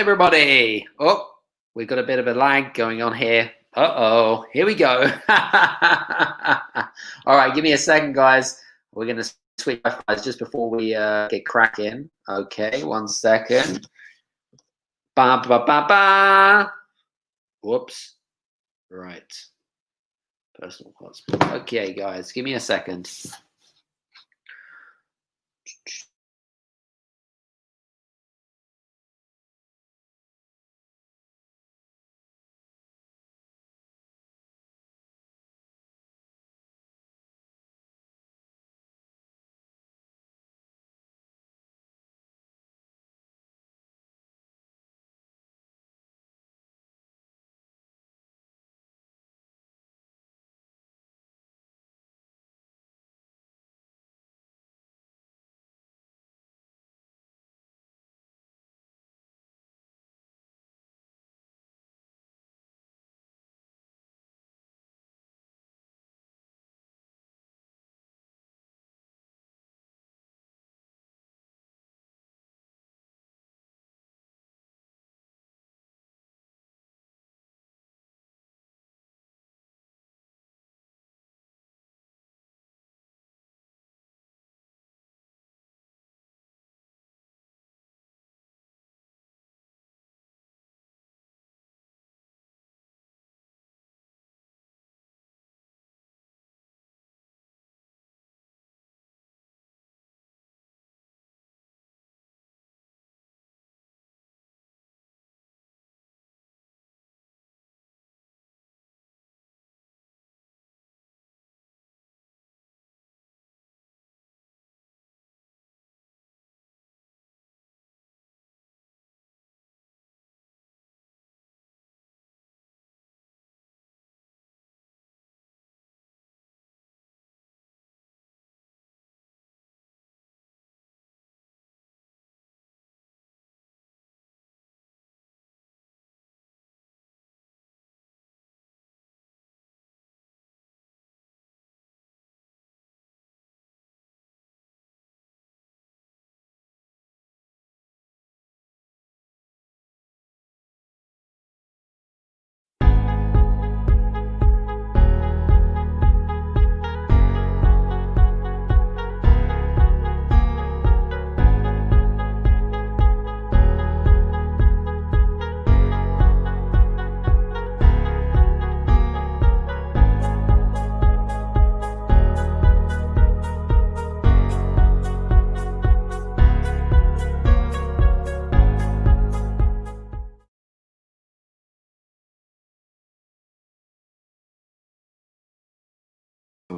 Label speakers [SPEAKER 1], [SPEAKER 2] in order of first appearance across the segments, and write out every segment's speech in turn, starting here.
[SPEAKER 1] everybody. Oh, we've got a bit of a lag going on here. Uh-oh, here we go. All right, give me a second, guys. We're going to switch Wi-Fi just before we get cracking. Okay, 1 second. Ba, ba, ba, ba. Whoops. Right. Personal hotspot. Okay, guys, give me a second.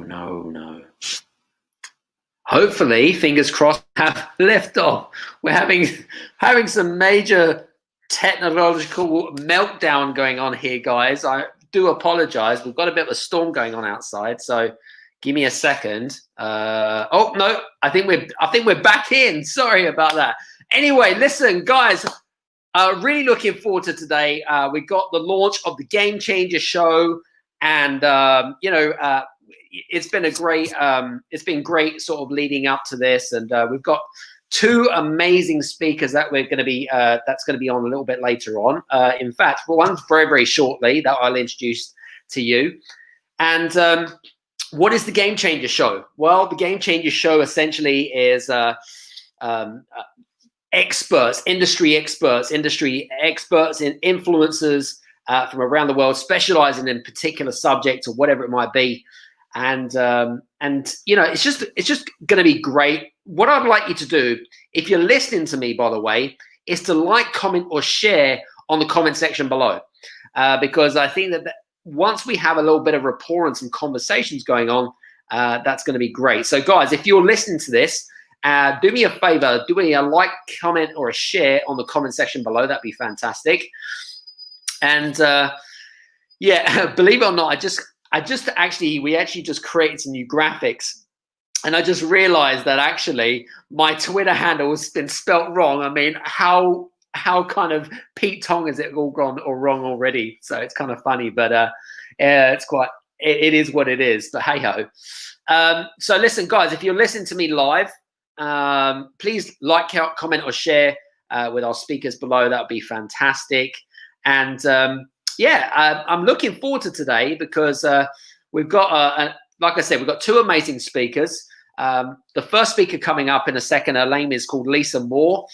[SPEAKER 1] No. Hopefully, fingers crossed, have left off. We're having some major technological meltdown going on here, guys. I do apologize. We've got a bit of a storm going on outside, so give me a second. Oh no, I think we're back in. Sorry about that. Anyway, listen, guys. Really looking forward to today. We got the launch of the Game Changer show, and it's been great sort of leading up to this, and we've got two amazing speakers that we're going to be that's going to be on a little bit later on. In fact, one's very shortly that I'll introduce to you. And what is the Game Changer show? Well, the Game Changer show essentially is industry experts and influencers from around the world, specializing in particular subjects or whatever it might be. And it's just going to be great. What I'd like you to do, if you're listening to me, by the way, is to like, comment, or share on the comment section below, because I think that once we have a little bit of rapport and some conversations going on, that's going to be great. So, guys, if you're listening to this, do me a favor, do me a like, comment, or a share on the comment section below. That'd be fantastic. And believe it or not, we actually just created some new graphics, and I just realized that actually my Twitter handle has been spelt wrong. I mean, how kind of Pete Tong has it all gone or wrong already? So it's kind of funny, but it is what it is. But hey ho. So listen, guys, if you're listening to me live, please like, comment, or share with our speakers below, that would be fantastic. And I'm looking forward to today because we've got, like I said, we've got two amazing speakers. The first speaker coming up in a second, her name is called Lisa Moore.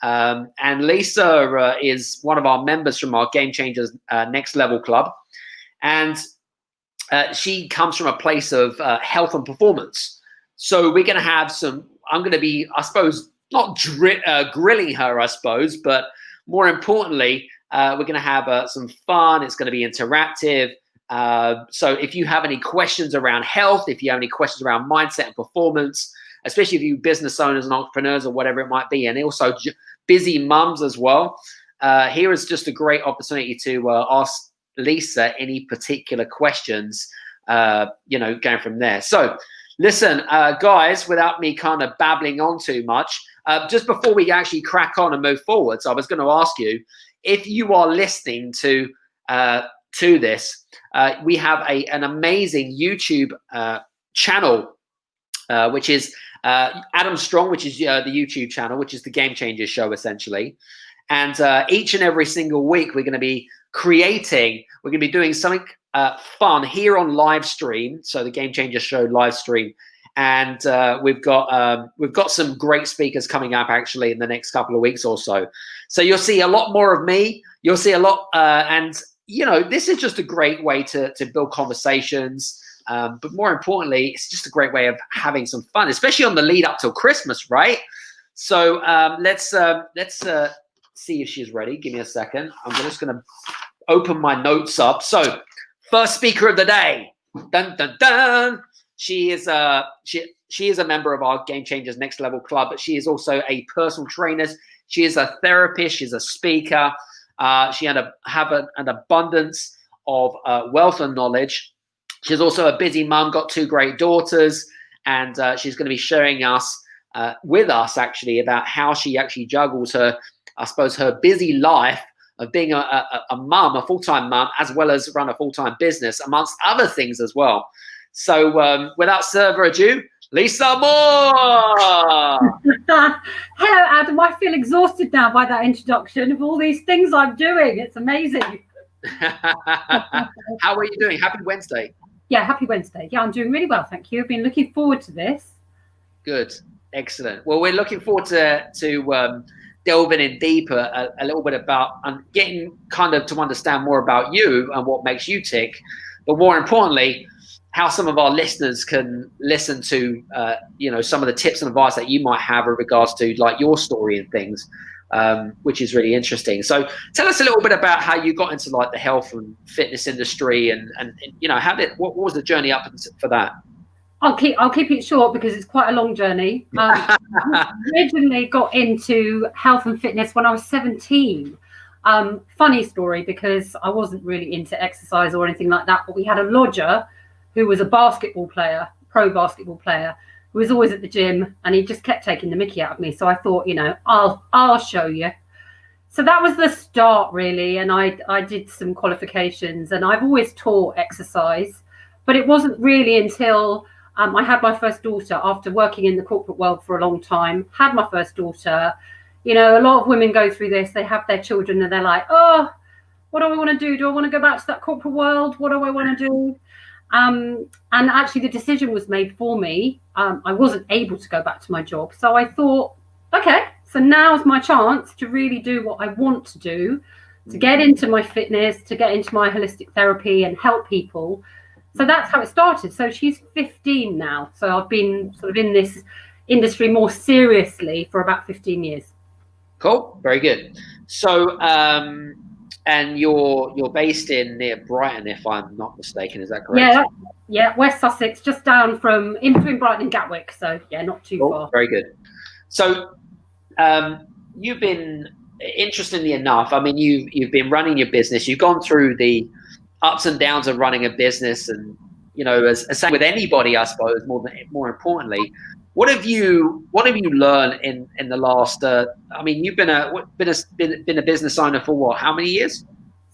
[SPEAKER 1] And Lisa is one of our members from our Game Changers Next Level Club. And she comes from a place of health and performance. So we're going to have I'm going to be, I suppose, not grilling her, I suppose, but more importantly, we're going to have some fun. It's going to be interactive. So if you have any questions around health, if you have any questions around mindset and performance, especially if you business owners and entrepreneurs or whatever it might be, and also busy mums as well, here is just a great opportunity to ask Lisa any particular questions, going from there. So listen, guys, without me kind of babbling on too much, just before we actually crack on and move forwards, I was going to ask you, if you are listening to this, we have an amazing YouTube channel, which is Adam Strong, which is the YouTube channel, which is the Game Changers show, essentially. And each and every single week, we're going to be doing something fun here on live stream. So the Game Changers show live stream. And we've got some great speakers coming up actually in the next couple of weeks or so. So you'll see a lot more of me. You'll see a lot, and this is just a great way to build conversations. But more importantly, it's just a great way of having some fun, especially on the lead up till Christmas, right? So let's see if she's ready. Give me a second. I'm just going to open my notes up. So first speaker of the day. Dun, dun, dun. She is a member of our Game Changers Next Level Club, but she is also a personal trainer. She is a therapist. She's a speaker. She have an abundance of wealth and knowledge. She's also a busy mum, got two great daughters, and she's going to be sharing with us actually about how she actually juggles her busy life of being a mum, a full-time mum, as well as run a full-time business, amongst other things as well. So without further ado, Lisa Moore.
[SPEAKER 2] Hello, Adam. I feel exhausted now by that introduction of all these things I'm doing. It's amazing.
[SPEAKER 1] How are you doing? Happy Wednesday.
[SPEAKER 2] Yeah, happy Wednesday. Yeah, I'm doing really well, thank you. I've been looking forward to this.
[SPEAKER 1] Good, excellent. Well, we're looking forward to delving in deeper a little bit about getting kind of to understand more about you and what makes you tick, but more importantly, how some of our listeners can listen to some of the tips and advice that you might have in regards to like your story and things, which is really interesting. So tell us a little bit about how you got into like the health and fitness industry, and what was the journey up for that?
[SPEAKER 2] I'll keep it short because it's quite a long journey. I originally got into health and fitness when I was 17. Funny story, because I wasn't really into exercise or anything like that, but we had a lodger who was a pro basketball player, who was always at the gym, and he just kept taking the mickey out of me. So I thought, I'll show you. So that was the start, really. And I did some qualifications, and I've always taught exercise, but it wasn't really until I had my first daughter, after working in the corporate world for a long time, had my first daughter. A lot of women go through this. They have their children and they're like, oh, what do I want to do? Do I want to go back to that corporate world? What do I want to do? And actually the decision was made for me. I wasn't able to go back to my job. So I thought, okay, so now's my chance to really do what I want to do, to get into my fitness, to get into my holistic therapy and help people. So that's how it started. So she's 15 now. So I've been sort of in this industry more seriously for about 15 years.
[SPEAKER 1] Cool. Very good. So, and you're based near Brighton, if I'm not mistaken. Is that correct?
[SPEAKER 2] Yeah, West Sussex, just down from in between Brighton and Gatwick. So yeah, not too far.
[SPEAKER 1] Very good. So you've been, interestingly enough, I mean, you've been running your business. You've gone through the ups and downs of running a business, and as same with anybody, I suppose. More importantly, what have you learned in the last? I mean, you've been a business owner for what? How many years?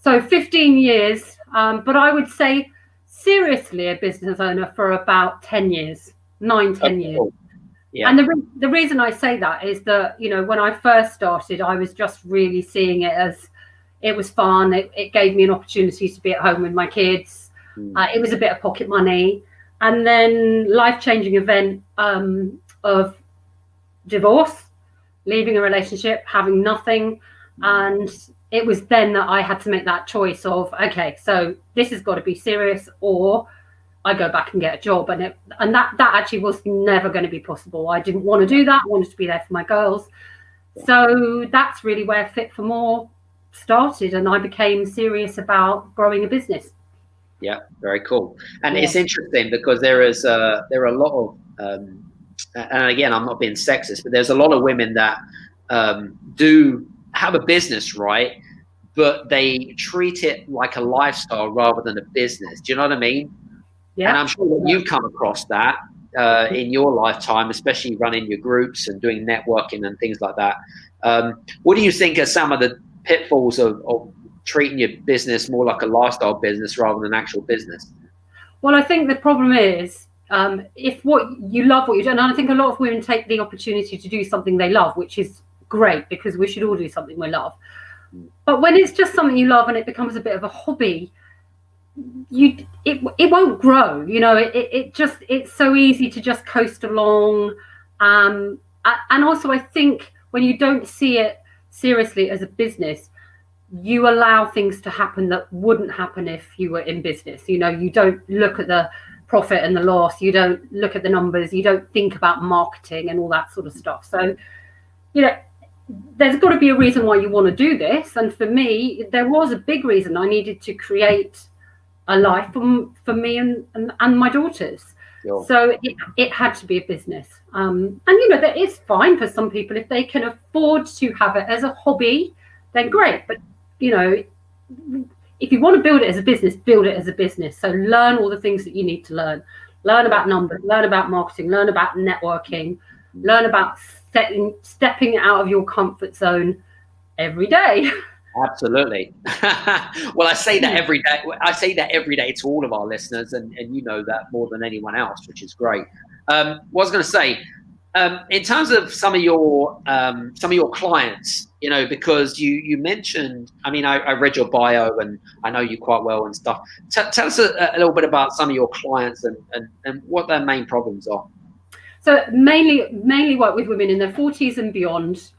[SPEAKER 2] So 15 years, but I would say seriously a business owner for about 10 years, 9-10 years.
[SPEAKER 1] Cool. Yeah.
[SPEAKER 2] And the reason I say that is that, you know, when I first started, I was just really seeing it as it was fun. It gave me an opportunity to be at home with my kids. It was a bit of pocket money. And then life-changing event of divorce, leaving a relationship, having nothing. And it was then that I had to make that choice of, okay, so this has got to be serious, or I go back and get a job. And that actually was never going to be possible. I didn't want to do that. I wanted to be there for my girls. So that's really where Fit for More started, and I became serious about growing a business.
[SPEAKER 1] Yeah, very cool. And it's interesting because there are a lot of and again, I'm not being sexist, but there's a lot of women that do have a business, right? But they treat it like a lifestyle rather than a business. Do you know what I mean?
[SPEAKER 2] Yeah.
[SPEAKER 1] And I'm sure that you've come across that in your lifetime, especially running your groups and doing networking and things like that. What do you think are some of the pitfalls of treating your business more like a lifestyle business rather than actual business?
[SPEAKER 2] Well, I think the problem is if what you love what you do, and I think a lot of women take the opportunity to do something they love, which is great because we should all do something we love. But when it's just something you love and it becomes a bit of a hobby, it won't grow. You know, it's so easy to just coast along. And also, I think when you don't see it seriously as a business, you allow things to happen that wouldn't happen if you were in business. You know, you don't look at the profit and the loss, you don't look at the numbers, you don't think about marketing and all that sort of stuff. So, you know, there's got to be a reason why you want to do this. And for me, there was a big reason. I needed to create a life for me and my daughters. Sure. So it had to be a business. And, you know, that is fine for some people. If they can afford to have it as a hobby, then great. But, you know, if you want to build it as a business, build it as a business. So learn all the things that you need to learn. Learn about numbers, learn about marketing, learn about networking, learn about stepping out of your comfort zone every day.
[SPEAKER 1] Absolutely. Well, I say that every day. I say that every day to all of our listeners, and you know that more than anyone else, which is great. What I was going to say, in terms of some of your clients, you know, because you mentioned, I mean, I read your bio and I know you quite well and stuff. Tell us a little bit about some of your clients and what their main problems are.
[SPEAKER 2] So mainly work with women in their 40s and beyond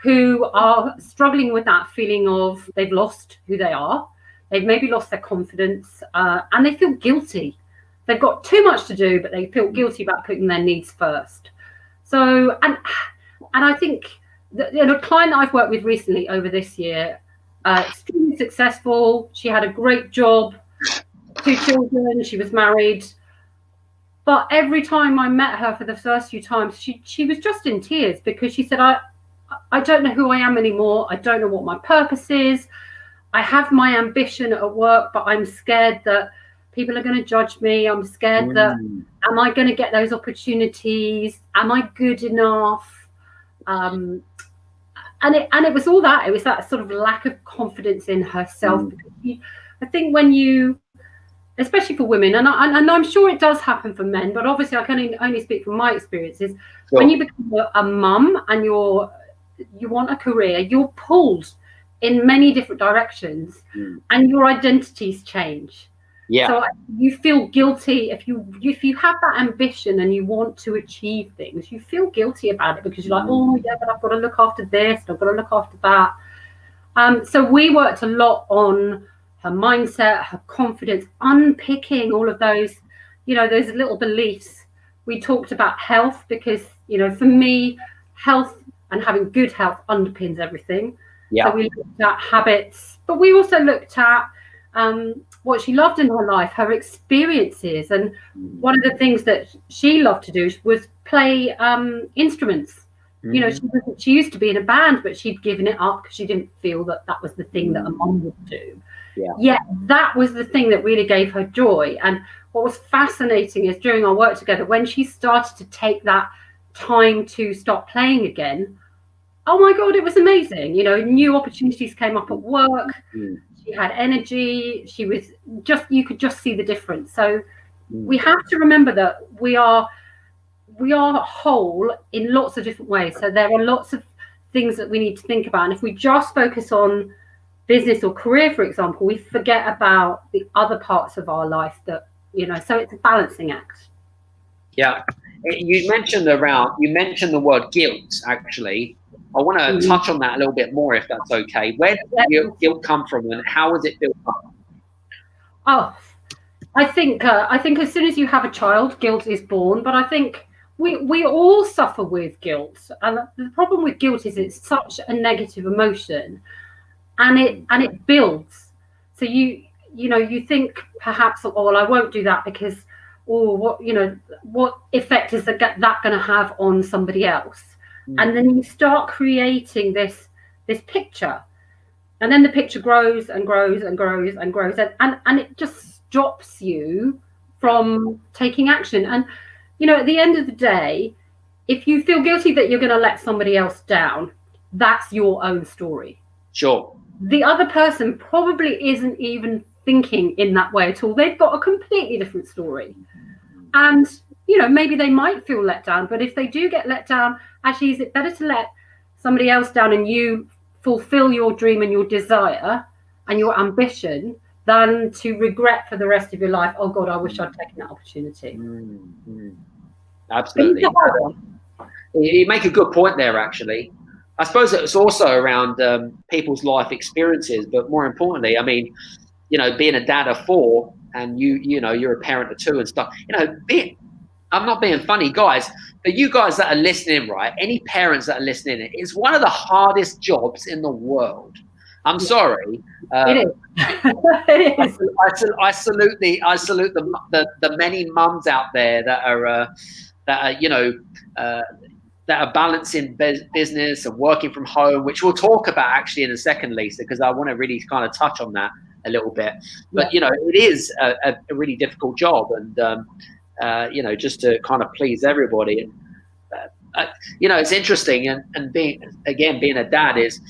[SPEAKER 2] who are struggling with that feeling of they've lost who they are. They've maybe lost their confidence and they feel guilty. They've got too much to do, but they feel guilty about putting their needs first. So, and I think that, you know, a client that I've worked with recently over this year, extremely successful. She had a great job, 2 children, she was married. But every time I met her for the first few times, she was just in tears because she said, I don't know who I am anymore. I don't know what my purpose is. I have my ambition at work, but I'm scared that people are going to judge me. I'm scared that, am I going to get those opportunities? Am I good enough? And it was all that. It was that sort of lack of confidence in herself. I think when you, especially for women, and I'm sure it does happen for men, but obviously I can only speak from my experiences. Sure. When you become a mum and you want a career, you're pulled in many different directions and your identities change. Yeah. So you feel guilty if you have that ambition and you want to achieve things, you feel guilty about it because you're like, oh yeah, but I've got to look after this, I've got to look after that. So we worked a lot on her mindset, her confidence, unpicking all of those, you know, those little beliefs. We talked about health because, you know, for me, health and having good health underpins everything. Yeah. So we looked at habits, but we also looked at what she loved in her life, her experiences. And one of the things that she loved to do was play instruments. You know, she used to be in a band, but she'd given it up because she didn't feel that was the thing that a mom would do. Yeah, that was the thing that really gave her joy. And what was fascinating is during our work together, when she started to take that time to start playing again, oh my God, it was amazing. You know, new opportunities came up at work. She had energy. She was just, you could just see the difference. So we have to remember that we are whole in lots of different ways. So there are lots of things that we need to think about. And if we just focus on business or career, for example, we forget about the other parts of our life that, so it's a balancing act.
[SPEAKER 1] Yeah. You mentioned the word guilt, actually. I want to touch on that a little bit more, if that's okay. Where does guilt come from, and how is it built up?
[SPEAKER 2] Oh, I think as soon as you have a child, guilt is born. But I think we all suffer with guilt, and the problem with guilt is it's such a negative emotion, and it builds. So you think perhaps, oh, well, I won't do that because, what effect is that going to have on somebody else? And then you start creating this picture, and then the picture grows and grows and grows and grows, and it just stops you from taking action. And at the end of the day, if you feel guilty that you're going to let somebody else down, that's your own story.
[SPEAKER 1] Sure.
[SPEAKER 2] The other person probably isn't even thinking in that way at all. They've got a completely different story, and maybe they might feel let down. But if they do get let down, actually, is it better to let somebody else down and you fulfill your dream and your desire and your ambition than to regret for the rest of your life, oh God, I wish I'd taken that opportunity?
[SPEAKER 1] Absolutely. You make a good point there, actually. I suppose it's also around people's life experiences, but more importantly, I mean, being a dad of 4 and you're a parent of 2 and stuff, I'm not being funny, guys, but you guys that are listening, right? Any parents that are listening, it's one of the hardest jobs in the world. I'm sorry.
[SPEAKER 2] It is. It is.
[SPEAKER 1] I salute the many mums out there that are balancing business and working from home, which we'll talk about actually in a second, Lisa, because I want to really kind of touch on that a little bit. But it is a really difficult job, and just to kind of please everybody. It's interesting, and being a dad is,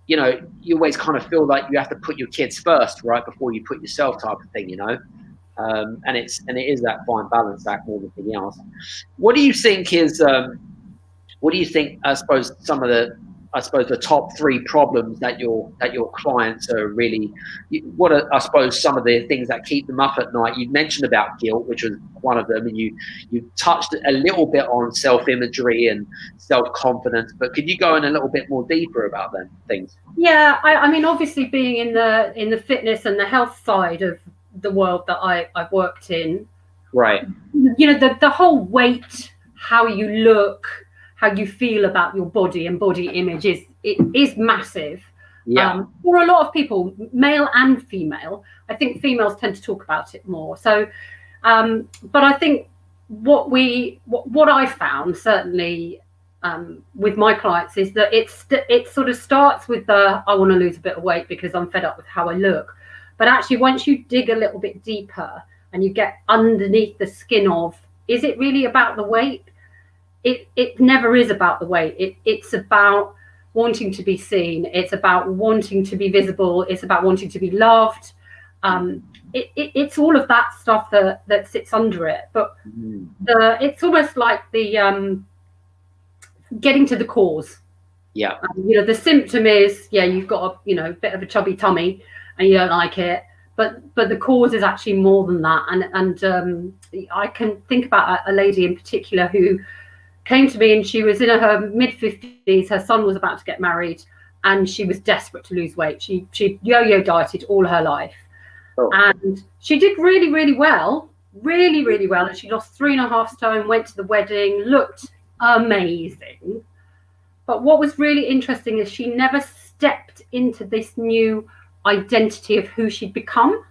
[SPEAKER 1] you always kind of feel like you have to put your kids first, right, before you put yourself, type of thing, and it is that fine balance act more than anything else. What do you think is I suppose the top 3 problems that your clients are really, what are, I suppose, some of the things that keep them up at night? You mentioned about guilt, which was one of them, and you touched a little bit on self-imagery and self-confidence, but could you go in a little bit more deeper about them things?
[SPEAKER 2] Yeah, I mean, obviously being in the fitness and the health side of the world that I've worked in,
[SPEAKER 1] right?
[SPEAKER 2] The whole weight, how you look, how you feel about your body and body image is massive.
[SPEAKER 1] Yeah.
[SPEAKER 2] For a lot of people, male and female. I think females tend to talk about it more. So, but I think what I found certainly with my clients is that it sort of starts with I want to lose a bit of weight because I'm fed up with how I look. But actually, once you dig a little bit deeper and you get underneath the skin of, is it really about the weight? It never is about the weight. It's about wanting to be seen. It's about wanting to be visible. It's about wanting to be loved. It's all of that stuff that sits under it. But it's almost like the getting to the cause.
[SPEAKER 1] Yeah.
[SPEAKER 2] The symptom is, you've got a bit of a chubby tummy and you don't like it. But the cause is actually more than that. And I can think about a lady in particular who came to me, and she was in her mid-50s. Her son was about to get married, and she was desperate to lose weight. She yo-yo dieted all her life. Oh. And she did really, really well, really, really well. And she lost 3.5 stone, went to the wedding, looked amazing. But what was really interesting is she never stepped into this new identity of who she'd become.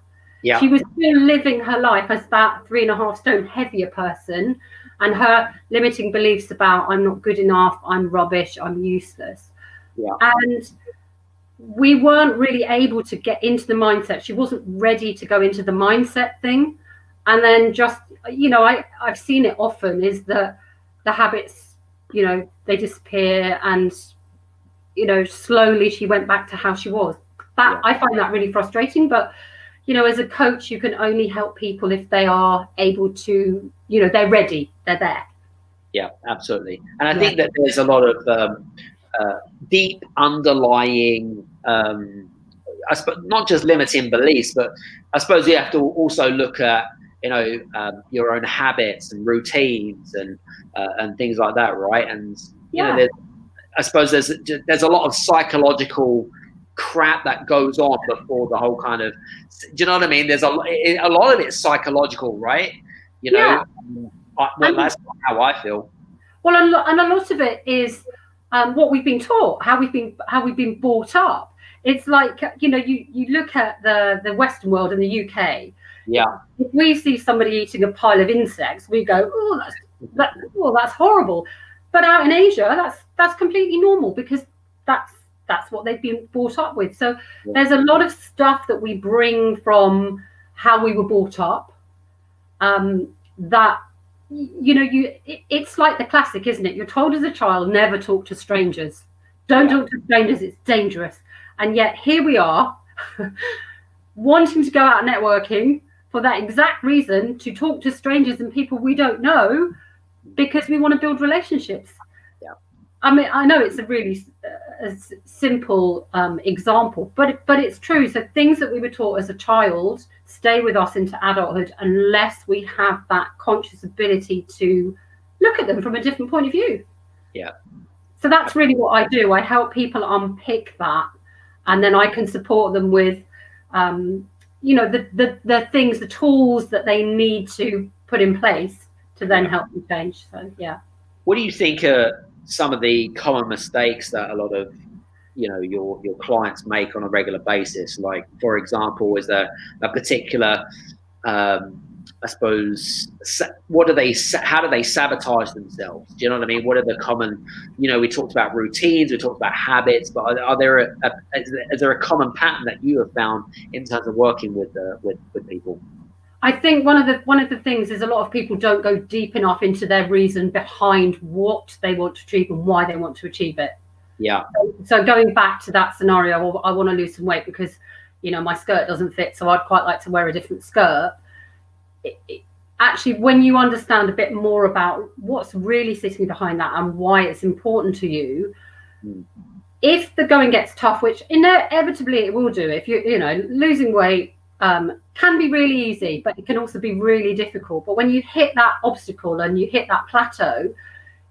[SPEAKER 2] Yeah. She was still living her life as that 3.5 stone heavier person, and her limiting beliefs about I'm not good enough, I'm rubbish, I'm useless. Yeah. And we weren't really able to get into the mindset. She wasn't ready to go into the mindset thing. And then just, I've seen it often, is that the habits, they disappear, and, slowly she went back to how she was. I find that really frustrating, but as a coach, you can only help people if they are able to, they're ready, they're there.
[SPEAKER 1] Yeah, absolutely. And I think that there's a lot of deep underlying, I suppose, not just limiting beliefs, but I suppose you have to also look at, your own habits and routines and things like that, right? And I suppose there's a lot of psychological crap that goes on before the whole kind of, do you know what I mean? There's a lot of it's psychological, right? That's how I feel.
[SPEAKER 2] Well, and a lot of it is what we've been taught, how we've been brought up. It's like, you look at the Western world and the UK.
[SPEAKER 1] Yeah.
[SPEAKER 2] If we see somebody eating a pile of insects, we go, oh, that's horrible. But out in Asia, that's completely normal, because that's what they've been brought up with. So there's a lot of stuff that we bring from how we were brought up, that it's like the classic, isn't it? You're told as a child, never talk to strangers. Don't talk to strangers, it's dangerous. And yet here we are wanting to go out networking for that exact reason, to talk to strangers and people we don't know, because we want to build relationships.
[SPEAKER 1] Yeah.
[SPEAKER 2] I mean, I know it's a really simple example, but it's true. So things that we were taught as a child stay with us into adulthood unless we have that conscious ability to look at them from a different point of view.
[SPEAKER 1] Yeah.
[SPEAKER 2] So that's really what I do. I help people unpick that, and then I can support them with the things, the tools that they need to put in place to then help them change. So
[SPEAKER 1] what do you think are some of the common mistakes that a lot of your clients make on a regular basis? Like, for example, is there a particular I suppose, how do they sabotage themselves? Do you know what I mean? What are the common, we talked about routines, we talked about habits, but is there a common pattern that you have found in terms of working with people?
[SPEAKER 2] I think one of the things is a lot of people don't go deep enough into their reason behind what they want to achieve and why they want to achieve it.
[SPEAKER 1] Yeah.
[SPEAKER 2] So going back to that scenario, I want to lose some weight because, my skirt doesn't fit, so I'd quite like to wear a different skirt. Actually, when you understand a bit more about what's really sitting behind that and why it's important to you, if the going gets tough, which inevitably it will do, if losing weight can be really easy, but it can also be really difficult. But when you hit that obstacle and you hit that plateau,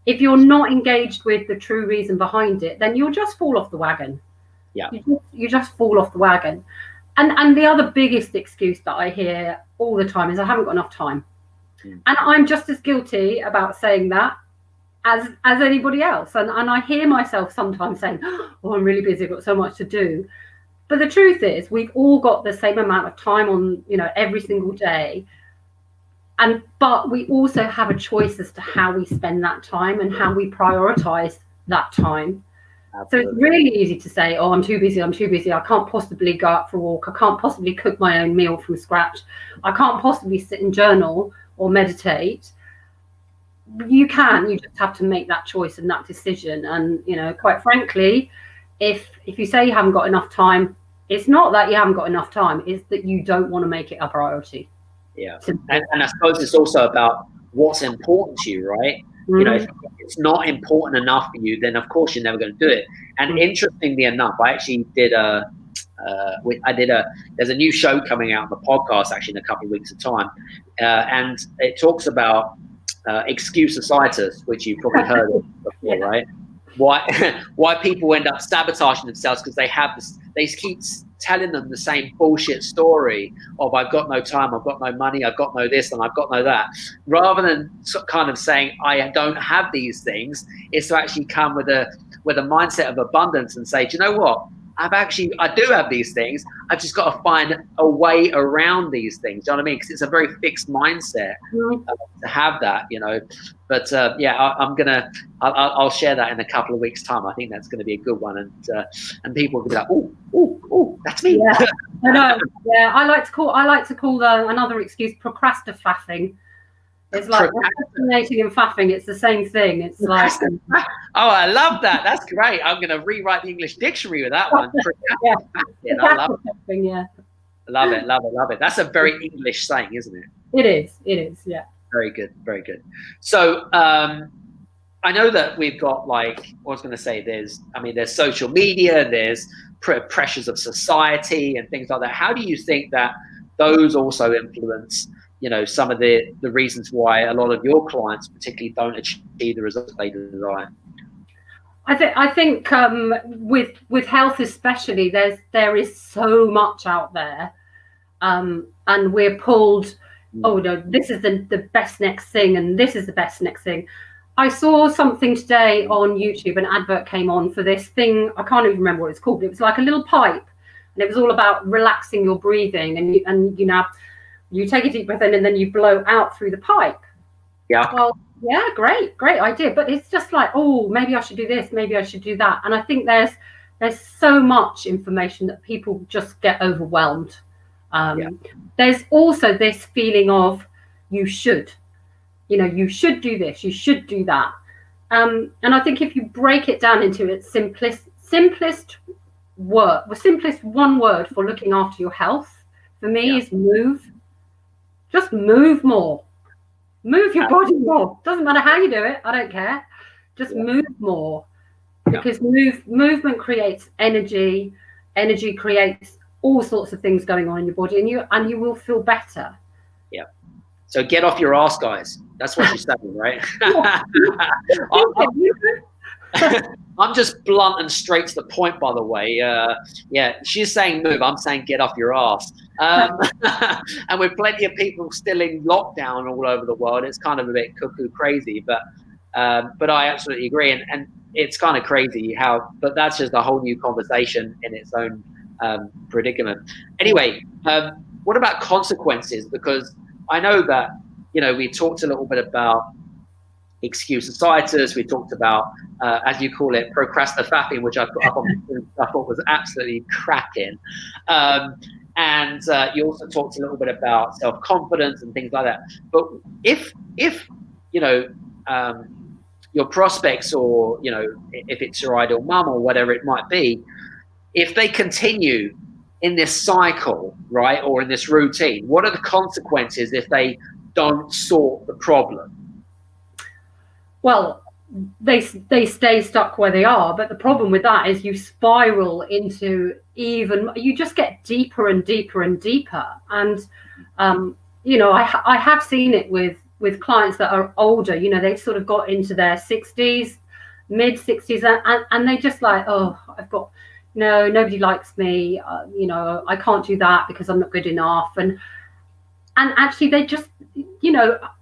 [SPEAKER 2] if you're not engaged with the true reason behind it, then you'll just fall off the wagon.
[SPEAKER 1] Yeah,
[SPEAKER 2] you just fall off the wagon. And the other biggest excuse that I hear all the time is I haven't got enough time. And I'm just as guilty about saying that as anybody else. And I hear myself sometimes saying, oh, I'm really busy, I've got so much to do. But the truth is, we've all got the same amount of time on, every single day. But we also have a choice as to how we spend that time and how we prioritize that time. Absolutely. So it's really easy to say, oh, I'm too busy, I can't possibly go out for a walk, I can't possibly cook my own meal from scratch, I can't possibly sit and journal or meditate. You just have to make that choice and that decision. And quite frankly, if you say you haven't got enough time, it's not that you haven't got enough time, it's that you don't want to make it a priority.
[SPEAKER 1] Yeah. And I suppose it's also about what's important to you, right? If it's not important enough for you, then of course you're never going to do it. And interestingly enough, I actually did there's a new show coming out on the podcast actually in a couple of weeks of time, and it talks about excuse-itis, which you've probably heard of before, right? Why people end up sabotaging themselves because they keep telling them the same bullshit story of I've got no time, I've got no money, I've got no this and I've got no that, rather than kind of saying I don't have these things. Is to actually come with a mindset of abundance and say, do you know what, I do have these things, I've just got to find a way around these things. Do you know what I mean? Because it's a very fixed mindset to have that, But I'll share that in a couple of weeks' time. I think that's going to be a good one, and people will be like, oh, that's me.
[SPEAKER 2] Yeah, I know. Yeah, I like to call another excuse procrastinating. It's like procrastinating and faffing. It's the same thing. It's like,
[SPEAKER 1] oh, I love that. That's great. I'm going to rewrite the English dictionary with that one. I love it.
[SPEAKER 2] Yeah.
[SPEAKER 1] Love it. That's a very English saying, isn't it?
[SPEAKER 2] It is. Yeah.
[SPEAKER 1] Very good. So, I know that we've got like, I was going to say, there's social media, there's pressures of society and things like that. How do you think that those also influence, some of the reasons why a lot of your clients particularly don't achieve the results they desire?
[SPEAKER 2] I think with health especially, there is so much out there, and we're pulled. Oh no, this is the best next thing, and this is the best next thing. I saw something today on YouTube, an advert came on for this thing. I can't even remember what it's called. It was like a little pipe, and it was all about relaxing your breathing, and you take a deep breath in and then you blow out through the pipe.
[SPEAKER 1] Yeah.
[SPEAKER 2] Well, yeah, great idea. But it's just like, oh, maybe I should do this, maybe I should do that. And I think there's so much information that people just get overwhelmed. There's also this feeling of you should do this, you should do that. And I think if you break it down into its simplest one word for looking after your health, for me, is move. Just move more. Move your body more. Doesn't matter how you do it. I don't care. Just move more, because movement creates energy. Energy creates all sorts of things going on in your body, and you will feel better.
[SPEAKER 1] Yeah. So get off your ass, guys. That's what she's saying, right? I'm just blunt and straight to the point, by the way. She's saying move. I'm saying get off your ass. And with plenty of people still in lockdown all over the world, it's kind of a bit cuckoo crazy. But I absolutely agree. And it's kind of crazy but that's just a whole new conversation in its own predicament. Anyway, what about consequences? Because I know that, we talked a little bit about excuse-itis. We talked about, as you call it, procrastinating, which I put up on I thought was absolutely cracking. And you also talked a little bit about self-confidence and things like that. But if your prospects, or, if it's your ideal mum or whatever it might be, if they continue in this cycle, right, or in this routine, what are the consequences if they don't sort the problem?
[SPEAKER 2] Well, they stay stuck where they are, but the problem with that is you spiral into you just get deeper and deeper and deeper. And I have seen it with clients that are older. They sort of got into their 60s, mid 60s, and they just like, oh, nobody likes me. I can't do that because I'm not good enough. And actually they just,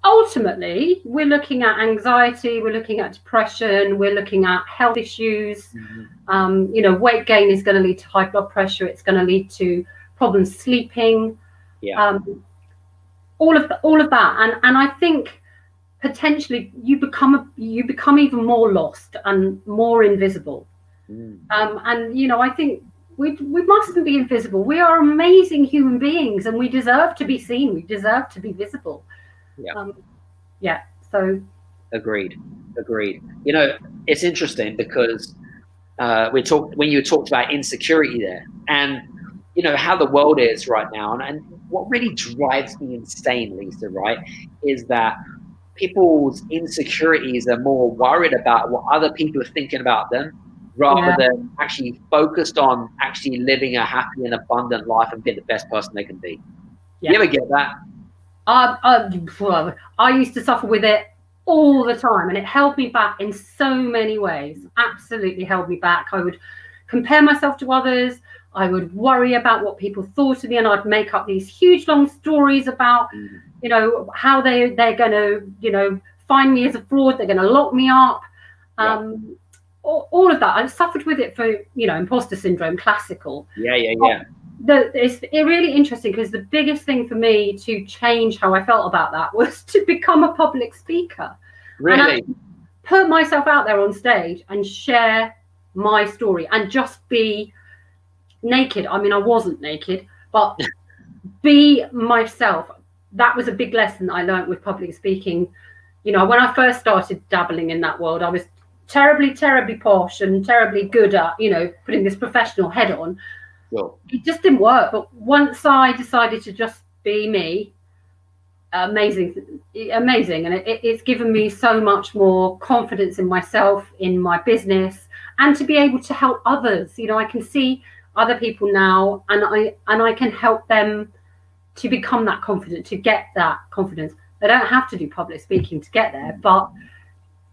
[SPEAKER 2] ultimately we're looking at anxiety, we're looking at depression, we're looking at health issues. Mm-hmm. Weight gain is going to lead to high blood pressure. It's going to lead to problems sleeping. Yeah. All of that. And I think potentially you become even more lost and more invisible. I think we mustn't be invisible. We are amazing human beings, and we deserve to be seen. We deserve to be visible. So
[SPEAKER 1] agreed. It's interesting because when you talked about insecurity there, and how the world is right now, and what really drives me insane, Lisa, right, is that people's insecurities are more worried about what other people are thinking about them, rather than actually focused on actually living a happy and abundant life and being the best person they can be. You ever get that?
[SPEAKER 2] I used to suffer with it all the time, and it held me back in so many ways. Absolutely held me back. I would compare myself to others. I would worry about what people thought of me, and I'd make up these huge long stories about, how they're going to, find me as a fraud. They're going to lock me up. All of that. I suffered with it for, imposter syndrome, classical. It's really interesting, because the biggest thing for me to change how I felt about that was to become a public speaker.
[SPEAKER 1] Really?
[SPEAKER 2] And put myself out there on stage and share my story and just be naked. I mean, I wasn't naked, but be myself. That was a big lesson I learned with public speaking. When I first started dabbling in that world, I was terribly, terribly posh and terribly good at, putting this professional head on. It just didn't work. But once I decided to just be me, amazing, and it's given me so much more confidence in myself, in my business, and to be able to help others. You know, I can see other people now, and I can help them to become that confident, to get that confidence. They don't have to do public speaking to get there, but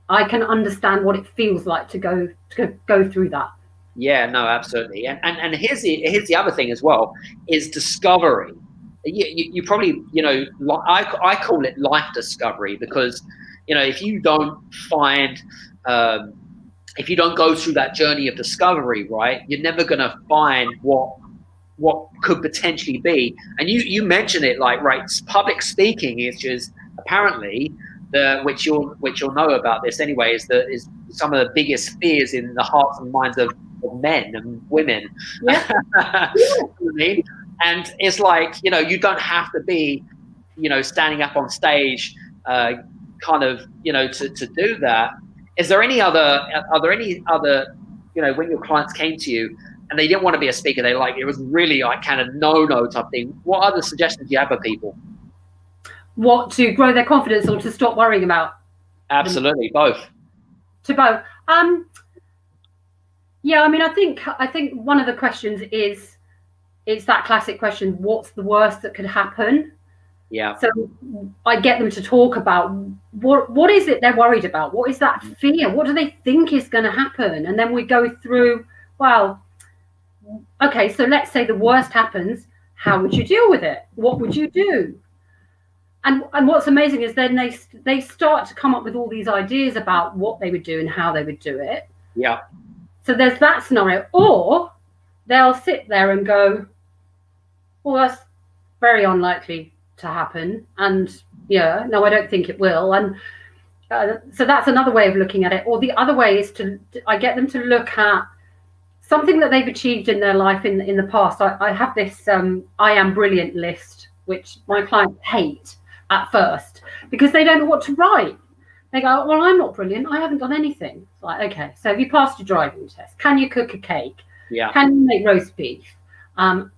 [SPEAKER 2] I can understand what it feels like to go through that.
[SPEAKER 1] Yeah, no, absolutely. And here's the other thing as well, is discovery. You probably, you know, I call it life discovery, because, you know, if you don't find, if you don't go through that journey of discovery, right, you're never going to find what could potentially be. And you mentioned it, like, right, public speaking is just apparently which you'll know about this anyway, is some of the biggest fears in the hearts and minds of men and women.
[SPEAKER 2] Yeah.
[SPEAKER 1] You know what I mean? And it's like, you know, you don't have to be, you know, standing up on stage, kind of, you know, to do that. Are there any other, you know, when your clients came to you and they didn't want to be a speaker, it was really like kind of no type thing, what other suggestions do you have for people?
[SPEAKER 2] What, to grow their confidence or to stop worrying about?
[SPEAKER 1] Absolutely, both.
[SPEAKER 2] To both. Yeah, I mean, I think one of the questions is, it's that classic question, what's the worst that could happen?
[SPEAKER 1] Yeah.
[SPEAKER 2] So I get them to talk about what is it they're worried about? What is that fear? What do they think is going to happen? And then we go through, well, okay, so let's say the worst happens. How would you deal with it? What would you do? And what's amazing is then they start to come up with all these ideas about what they would do and how they would do it.
[SPEAKER 1] Yeah.
[SPEAKER 2] So there's that scenario. Or they'll sit there and go, well, that's very unlikely to happen. And yeah, no, I don't think it will. And so that's another way of looking at it. Or the other way is I get them to look at something that they've achieved in their life in the past. I have this I am brilliant list, which my clients hate at first because they don't know what to write. They go, well, I'm not brilliant. I haven't done anything. It's like, okay, so have you passed your driving test? Can you cook a cake?
[SPEAKER 1] Yeah.
[SPEAKER 2] Can you make roast beef?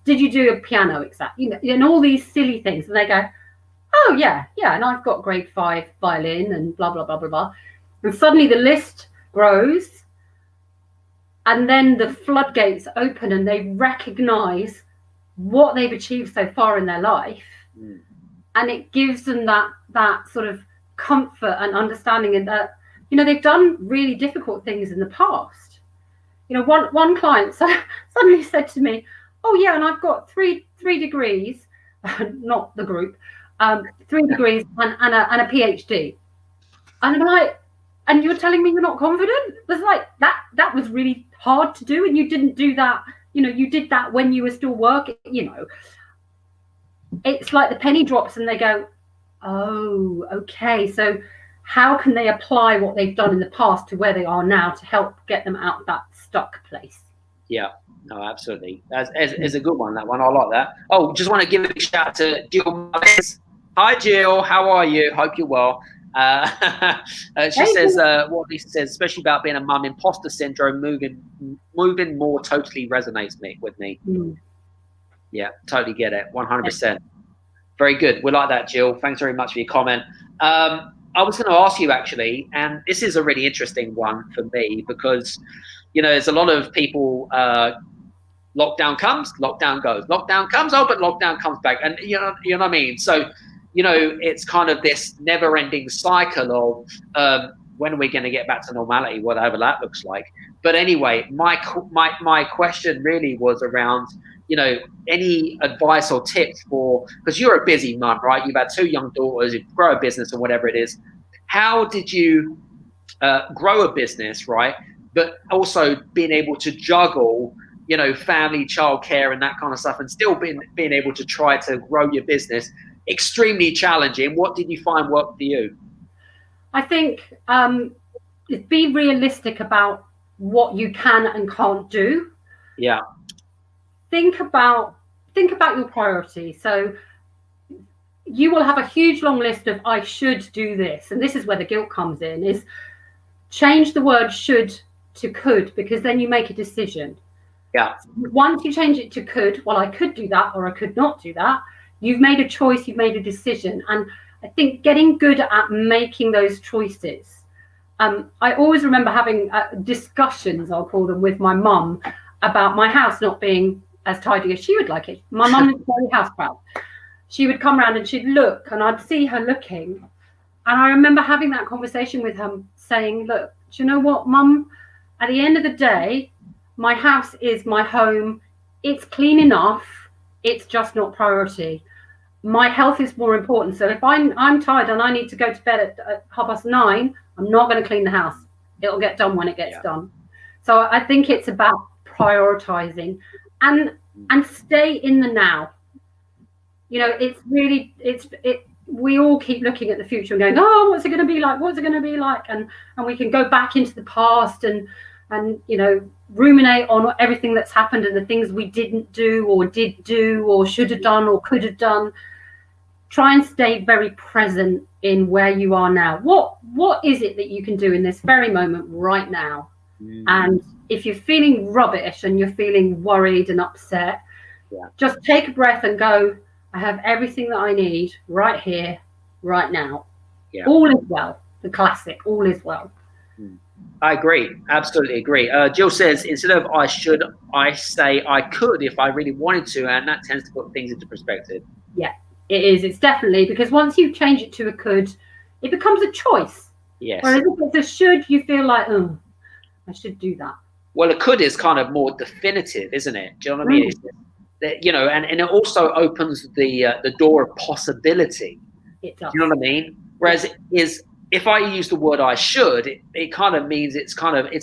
[SPEAKER 2] Did you do a piano exam? You know, and all these silly things. And they go, oh, yeah, and I've got grade 5 violin and blah, blah, blah, blah, blah. And suddenly the list grows. And then the floodgates open and they recognize what they've achieved so far in their life.
[SPEAKER 1] Mm.
[SPEAKER 2] And it gives them that sort of comfort and understanding, and that, you know, they've done really difficult things in the past. You know, one client suddenly said to me, oh yeah, and I've got three degrees, not the group, 3 degrees and a PhD. And I'm like, and you're telling me you're not confident? It was like, that was really hard to do, and you didn't do that, you know, you did that when you were still working, you know. It's like the penny drops and they go, oh, okay, so how can they apply what they've done in the past to where they are now to help get them out of that stuck place?
[SPEAKER 1] Yeah, no, absolutely. That's a good one, that one. I like that. Oh, just want to give a big shout out to Jill. Hi, Jill. How are you? Hope you're well. She says, what Lisa says, especially about being a mum, imposter syndrome, moving more totally resonates with me.
[SPEAKER 2] Mm.
[SPEAKER 1] Yeah, totally get it. 100%. Very good. We like that, Jill. Thanks very much for your comment. I was going to ask you, actually, and this is a really interesting one for me because, you know, there's a lot of people, lockdown comes, lockdown goes. Lockdown comes, oh, but lockdown comes back. And, you know what I mean? So, you know, it's kind of this never-ending cycle of when are we going to get back to normality, whatever that looks like. But anyway, my question really was around, you know, any advice or tips for, because you're a busy mum, right? You've had 2 young daughters, you grow a business and whatever it is. How did you grow a business, right? But also being able to juggle, you know, family, childcare and that kind of stuff, and still being able to try to grow your business. Extremely challenging. What did you find worked for you? I
[SPEAKER 2] think be realistic about what you can and can't do.
[SPEAKER 1] Yeah.
[SPEAKER 2] Think about your priorities. So you will have a huge long list of I should do this, and this is where the guilt comes in, is change the word should to could, because then you make a decision.
[SPEAKER 1] Yeah.
[SPEAKER 2] Once you change it to could, well, I could do that or I could not do that, you've made a choice, you've made a decision. And I think getting good at making those choices. I always remember having discussions, I'll call them, with my mum about my house not being as tidy as she would like it. My mum is very house proud. She would come around and she'd look, and I'd see her looking. And I remember having that conversation with her, saying, look, do you know what, Mum? At the end of the day, my house is my home. It's clean enough. It's just not priority. My health is more important. So if I'm tired and I need to go to bed at 9:30, I'm not going to clean the house. It'll get done when it gets done. So I think it's about prioritizing and stay in the now. You know, it's really, we all keep looking at the future and going, oh, what's it going to be like? What's it going to be like? And we can go back into the past and you know, ruminate on everything that's happened and the things we didn't do or did do or should have done or could have done. Try and stay very present in where you are now. What is it that you can do in this very moment right now? And if you're feeling rubbish and you're feeling worried and upset, just take a breath and go, I have everything that I need right here, right now. All is well. The classic, all is well.
[SPEAKER 1] I agree. Absolutely agree. Jill says, instead of I should, I say I could if I really wanted to. And that tends to put things into perspective.
[SPEAKER 2] Yeah, it is. It's definitely, because once you change it to a could, it becomes a choice.
[SPEAKER 1] Yes.
[SPEAKER 2] Whereas if it's a should, you feel like, oh, I should do that.
[SPEAKER 1] Well, a could is kind of more definitive, isn't it? Do you know what I mean? You know, and it also opens the door of possibility.
[SPEAKER 2] It does.
[SPEAKER 1] Do you know what I mean? Whereas if I use the word I should, it kind of means it's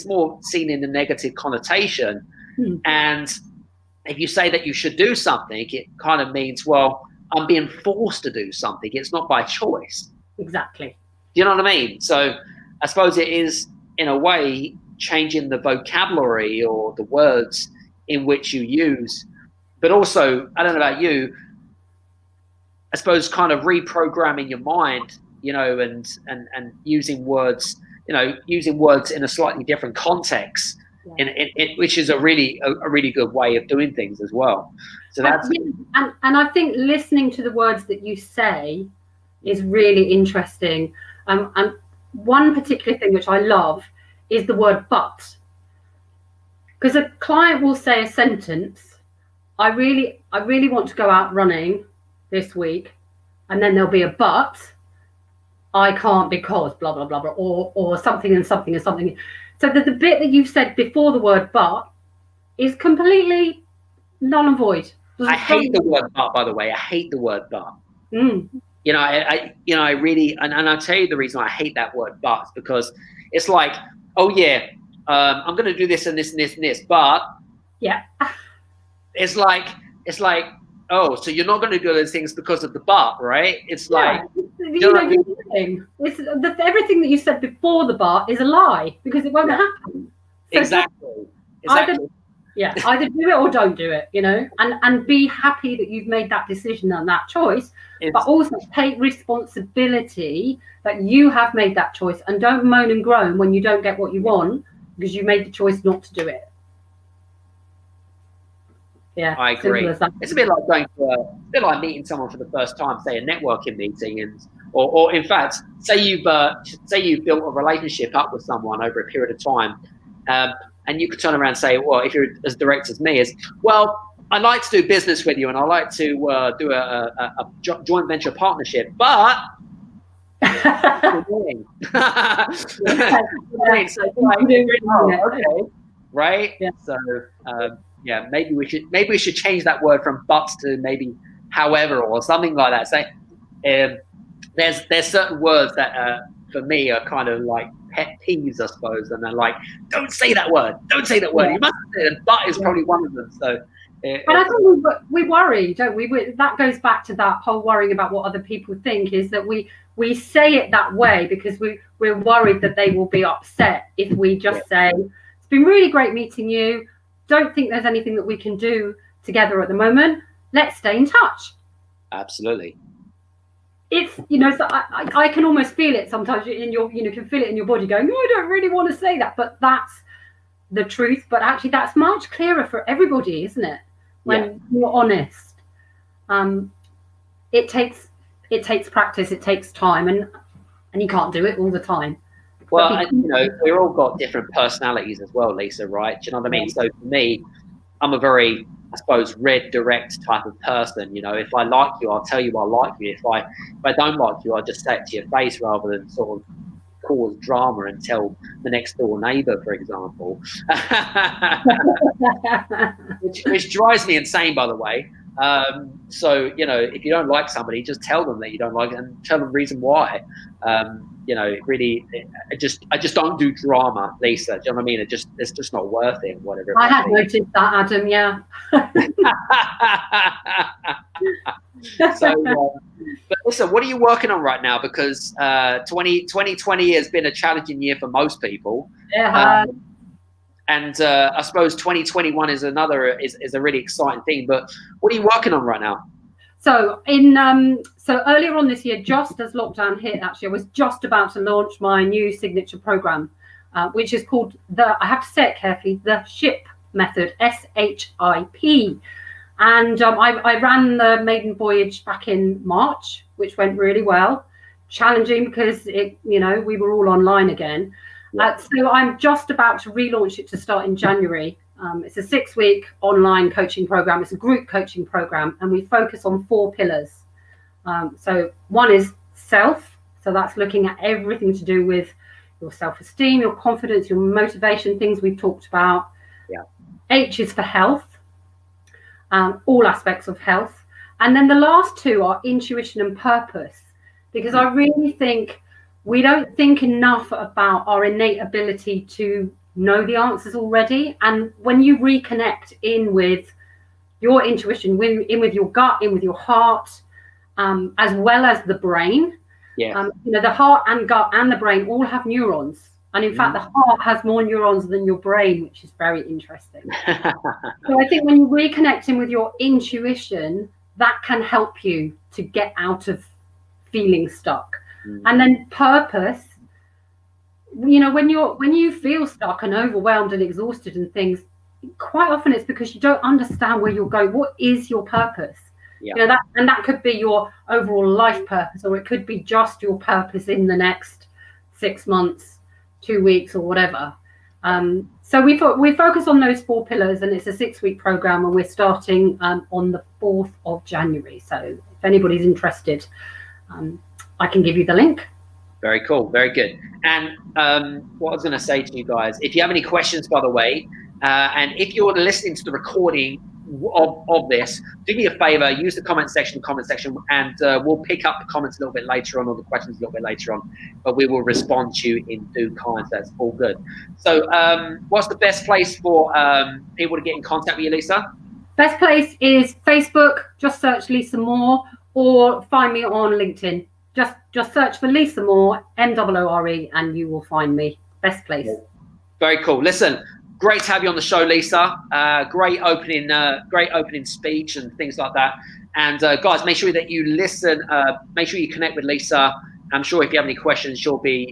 [SPEAKER 1] more seen in the negative connotation. And if you say that you should do something, it kind of means, well, I'm being forced to do something. It's not by choice.
[SPEAKER 2] Exactly.
[SPEAKER 1] Do you know what I mean? So I suppose it is, in a way, changing the vocabulary or the words in which you use. But also, I don't know about you, I suppose kind of reprogramming your mind, you know, and using words, you know, using words in a slightly different context, which is a really good way of doing things as well. So that's
[SPEAKER 2] and I think listening to the words that you say is really interesting. And one particular thing which I love is the word but. Because a client will say a sentence, I really want to go out running this week, and then there'll be a but. I can't because blah blah blah blah, or something and something and something. So the bit that you've said before the word but is completely null and void.
[SPEAKER 1] I hate the word but, by the way. I hate the word but. You know, I really, and I'll tell you the reason I hate that word but is because it's like, oh yeah, I'm going to do this and this and this and this, but it's like, oh, so you're not going to do those things because of the but, right? It's like,
[SPEAKER 2] everything that you said before the but is a lie because it won't happen. So
[SPEAKER 1] exactly.
[SPEAKER 2] Either do it or don't do it, you know, and be happy that you've made that decision and that choice, but also take responsibility that you have made that choice, and don't moan and groan when you don't get what you want because you made the choice not to do it. Yeah,
[SPEAKER 1] I agree. It's a bit like going to a bit like meeting someone for the first time, say a networking meeting, or in fact, say you've built a relationship up with someone over a period of time, and you could turn around and say, well, if you're as direct as me, well, I'd like to do business with you, and I'd like to do a joint venture partnership, but okay, right? Yeah. So. Yeah, maybe we should change that word from but to maybe however or something like that. Say, there's certain words that for me are kind of like pet peeves, I suppose, and they're like, don't say that word. Don't say that word. Yeah. You must say it. And but is probably one of them. So,
[SPEAKER 2] but I think we worry, don't we? That goes back to that whole worrying about what other people think. Is that we say it that way because we're worried that they will be upset if we just say, it's been really great meeting you. Don't think there's anything that we can do together at the moment. Let's stay in touch.
[SPEAKER 1] Absolutely.
[SPEAKER 2] It's, you know, so I can almost feel it sometimes in your, you know, can feel it in your body going, oh, I don't really want to say that, but that's the truth. But actually that's much clearer for everybody, isn't it? When you're honest. It takes it takes practice, it takes time, and you can't do it all the time.
[SPEAKER 1] Well, and, you know, we've all got different personalities as well, Lisa, right? Do you know what I mean? So for me, I'm a very, I suppose, red, direct type of person. You know, if I like you, I'll tell you I like you. If I don't like you, I'll just say it to your face rather than sort of cause drama and tell the next door neighbor, for example, which drives me insane, by the way. So, you know, if you don't like somebody, just tell them that you don't like it and tell them the reason why. You know, I just don't do drama, Lisa. Do you know what I mean? It's just not worth it. Whatever.
[SPEAKER 2] I have noticed that, Adam. Yeah.
[SPEAKER 1] So, but listen, what are you working on right now? Because 2020 has been a challenging year for most people.
[SPEAKER 2] Yeah.
[SPEAKER 1] And I suppose 2021 is is a really exciting thing. But what are you working on right now?
[SPEAKER 2] So so earlier on this year, just as lockdown hit, actually, I was just about to launch my new signature program, which is called I have to say it carefully, the SHIP method, SHIP. And I ran the maiden voyage back in March, which went really well. Challenging because we were all online again. Yeah. So I'm just about to relaunch it to start in January. It's a 6-week online coaching program. It's a group coaching program, and we focus on 4 pillars. So one is self. So that's looking at everything to do with your self-esteem, your confidence, your motivation, things we've talked about.
[SPEAKER 1] Yeah.
[SPEAKER 2] H is for health, all aspects of health. And then the last 2 are intuition and purpose, because I really think we don't think enough about our innate ability to know the answers already. And when you reconnect in with your intuition, in with your gut, in with your heart, as well as the brain, the heart and gut and the brain all have neurons. And in fact, the heart has more neurons than your brain, which is very interesting. So I think when you reconnect in with your intuition, that can help you to get out of feeling stuck. And then purpose, when you feel stuck and overwhelmed and exhausted and things, quite often it's because you don't understand where you're going. What is your purpose? Yeah. That could be your overall life purpose, or it could be just your purpose in the next 6 months, 2 weeks, or whatever. So we focus on those 4 pillars, and it's a 6-week program, and we're starting on the 4th of January. So if anybody's interested, I can give you the link.
[SPEAKER 1] Very cool. Very good. And what I was going to say to you guys, if you have any questions, by the way, and if you're listening to the recording of this, do me a favor, use the comment section, and we'll pick up the comments a little bit later on, or the questions a little bit later on, but we will respond to you in due time. That's all good. So what's the best place for people to get in contact with you, Lisa?
[SPEAKER 2] Best place is Facebook. Just search Lisa Moore, or find me on LinkedIn. Just search for Lisa Moore, Moore, and you will find me. Best place.
[SPEAKER 1] Very cool. Listen, great to have you on the show, Lisa. Great opening speech and things like that. And guys, make sure that you listen. Make sure you connect with Lisa. I'm sure if you have any questions,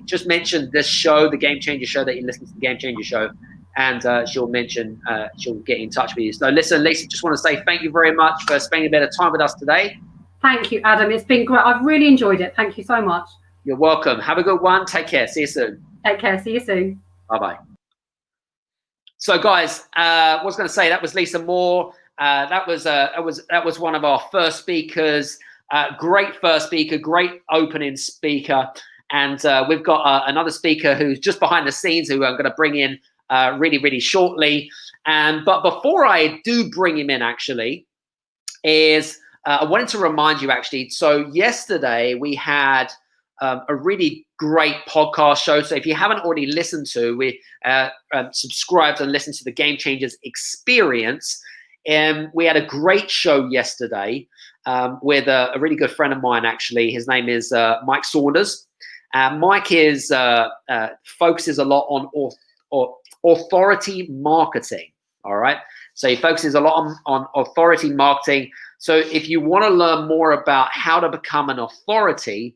[SPEAKER 1] just mention this show, the Game Changer Show, that you listen to the Game Changer Show, and she'll get in touch with you. So listen, Lisa, just want to say thank you very much for spending a bit of time with us today.
[SPEAKER 2] Thank you, Adam. It's been great. I've really enjoyed it. Thank you so much.
[SPEAKER 1] You're welcome. Have a good one. Take care. See you soon.
[SPEAKER 2] Take care. See you soon.
[SPEAKER 1] Bye-bye. So, guys, I was going to say that was Lisa Moore. That was one of our first speakers. Great first speaker, great opening speaker. And we've got another speaker who's just behind the scenes, who I'm going to bring in really, really shortly. But before I do bring him in, actually, I wanted to remind you, actually. So yesterday we had a really great podcast show. So if you haven't already listened to, we subscribed and listened to the Game Changers Experience. And we had a great show yesterday with a really good friend of mine, actually. His name is Mike Saunders. Mike focuses a lot on authority marketing. All right. So he focuses a lot on authority marketing. So if you want to learn more about how to become an authority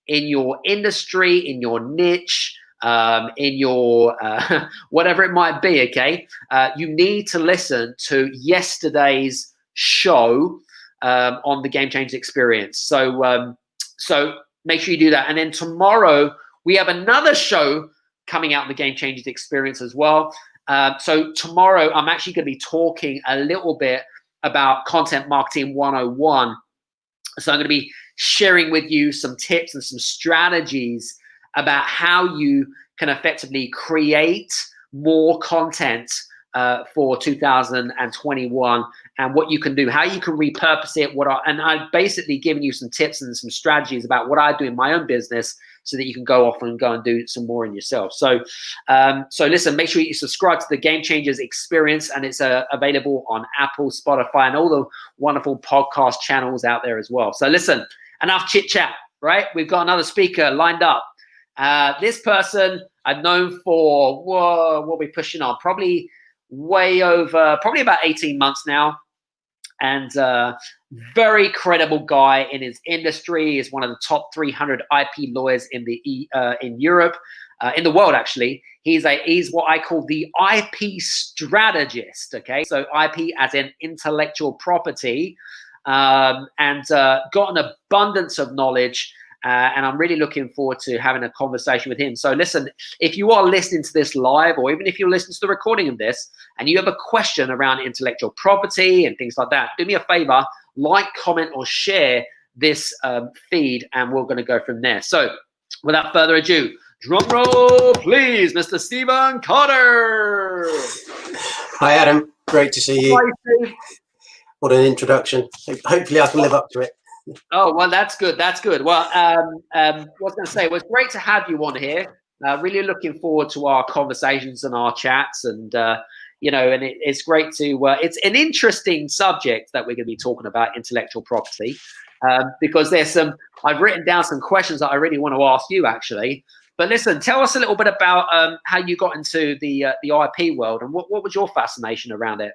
[SPEAKER 1] in your industry, in your niche, in your whatever it might be, okay, you need to listen to yesterday's show on the Game Changers Experience. So So make sure you do that. And then tomorrow we have another show coming out in the Game Changers Experience as well. So tomorrow I'm actually going to be talking a little bit about Content Marketing 101. So I'm going to be sharing with you some tips and some strategies about how you can effectively create more content for 2021 and what you can do, how you can repurpose it. And I've basically given you some tips and some strategies about what I do in my own business so that you can go off and go and do some more in yourself. So, so listen, make sure you subscribe to the Game Changers Experience, and it's available on Apple, Spotify, and all the wonderful podcast channels out there as well. So listen, enough chit chat, right? We've got another speaker lined up. This person I've known for, what are we pushing on? Probably about 18 months now. And very credible guy in his industry. Is one of the top 300 IP lawyers in Europe, in the world actually. He's what I call the IP strategist. Okay, so IP as in intellectual property, and got an abundance of knowledge. And I'm really looking forward to having a conversation with him. So listen, if you are listening to this live, or even if you're listening to the recording of this, and you have a question around intellectual property and things like that, do me a favor, like, comment, or share this feed, and we're going to go from there. So without further ado, drum roll, please, Mr. Stephen Carter.
[SPEAKER 3] Hi, Adam. Great to see you.
[SPEAKER 1] Hi, Steve.
[SPEAKER 3] What an introduction. Hopefully I can live up to it.
[SPEAKER 1] Oh, well, that's good. That's good. Well, what I was going to say, it was great to have you on here. Really looking forward to our conversations and our chats. And, and it's great to, it's an interesting subject that we're going to be talking about, intellectual property, because I've written down some questions that I really want to ask you, actually. But listen, tell us a little bit about how you got into the IP world, and what was your fascination around it?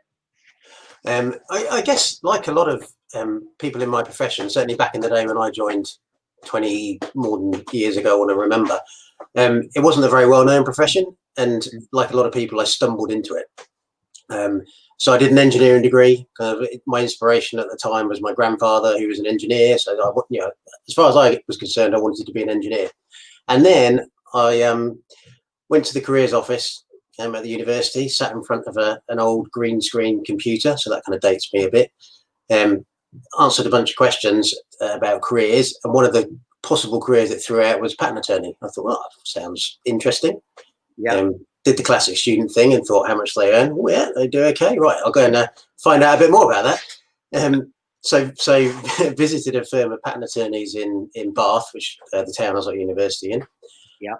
[SPEAKER 3] I guess, like a lot of people in my profession, certainly back in the day when I joined 20 more than years ago, I want to remember, it wasn't a very well-known profession, and like a lot of people, I stumbled into it. So I did an engineering degree. My inspiration at the time was my grandfather, who was an engineer. So as far as I was concerned, I wanted to be an engineer. And then I went to the careers office at the university, sat in front of an old green screen computer, so that kind of dates me a bit. Answered a bunch of questions about careers, and one of the possible careers it threw out was patent attorney. I thought, well, that sounds interesting.
[SPEAKER 1] Yeah.
[SPEAKER 3] Did the classic student thing and thought, how much they earn? Oh, yeah, they do okay. Right, I'll go and find out a bit more about that. So visited a firm of patent attorneys in Bath, which the town I was at university in.
[SPEAKER 1] Yeah.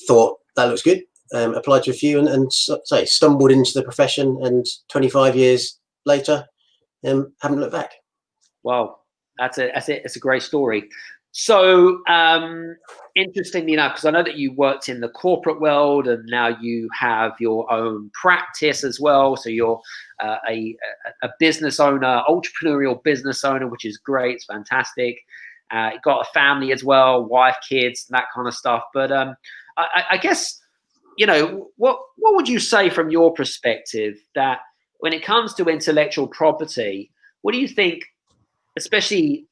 [SPEAKER 3] Thought that looks good. Applied to a few and stumbled into the profession, and 25 years later, haven't looked back.
[SPEAKER 1] Wow, that's it. It's a great story. So interestingly enough, because I know that you worked in the corporate world, and now you have your own practice as well. So you're a business owner, entrepreneurial business owner, which is great. It's fantastic. You've got a family as well, wife, kids, that kind of stuff. But I guess, what would you say from your perspective, that when it comes to intellectual property, what do you think, especially,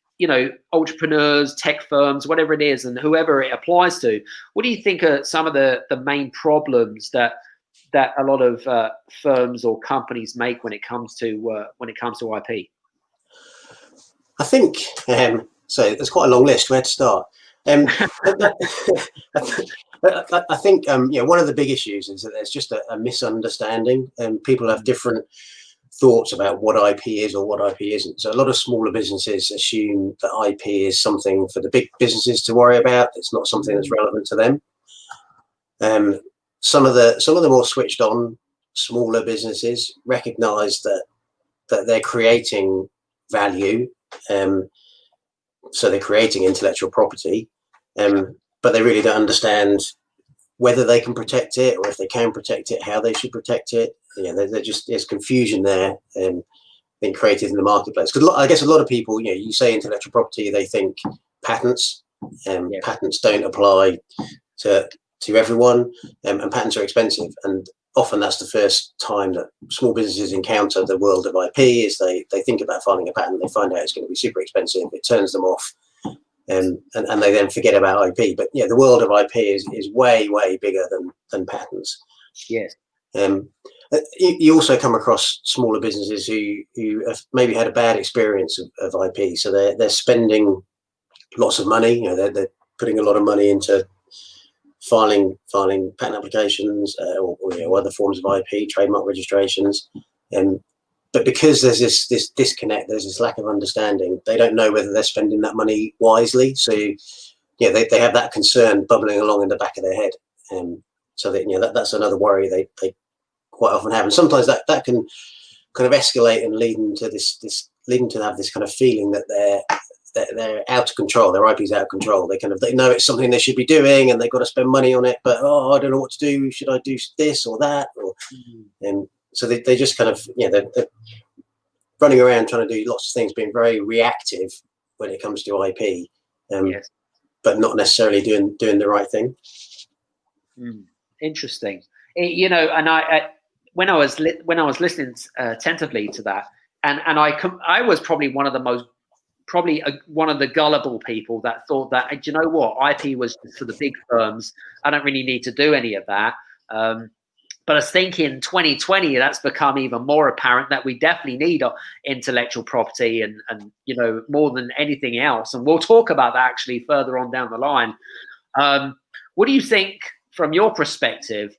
[SPEAKER 1] entrepreneurs, tech firms, whatever it is, and whoever it applies to, what do you think are some of the main problems that a lot of firms or companies make when it comes to IP?
[SPEAKER 3] I think so. There's quite a long list. Where to start? I think one of the big issues is that there's just a misunderstanding, and people have different thoughts about what IP is or what IP isn't. So a lot of smaller businesses assume that IP is something for the big businesses to worry about. It's not something that's relevant to them. Some of the more switched on smaller businesses recognize that they're creating value. So they're creating intellectual property, but they really don't understand whether they can protect it, or if they can protect it, how they should protect it. There's confusion there being created in the marketplace. Because I guess a lot of people, you say intellectual property, they think patents. Patents don't apply to everyone, and patents are expensive. And often that's the first time that small businesses encounter the world of IP, is they think about filing a patent, they find out it's going to be super expensive, it turns them off. and they then forget about IP. But yeah, the world of IP is way bigger than patents.
[SPEAKER 1] Yes.
[SPEAKER 3] You also come across smaller businesses who have maybe had a bad experience of IP, so they're spending lots of money. They're putting a lot of money into filing patent applications or other forms of IP, trademark registrations, but because there's this disconnect, there's this lack of understanding, they don't know whether they're spending that money wisely. So yeah, they have that concern bubbling along in the back of their head, so that that's another worry they quite often have, and sometimes that can kind of escalate and lead them to have this kind of feeling that they're out of control, their IP's out of control. They know it's something they should be doing and they've got to spend money on it, but I don't know what to do. Should I do this or that? So they just kind of they're running around trying to do lots of things, being very reactive when it comes to IP,
[SPEAKER 1] yes.
[SPEAKER 3] but not necessarily doing the right thing.
[SPEAKER 1] Interesting. And I when I was listening attentively to that, and I was probably one of the gullible people that thought that, do you know what, IP was for the big firms. I don't really need to do any of that. But I think in 2020, that's become even more apparent that we definitely need intellectual property and more than anything else. And we'll talk about that actually further on down the line. What do you think, from your perspective,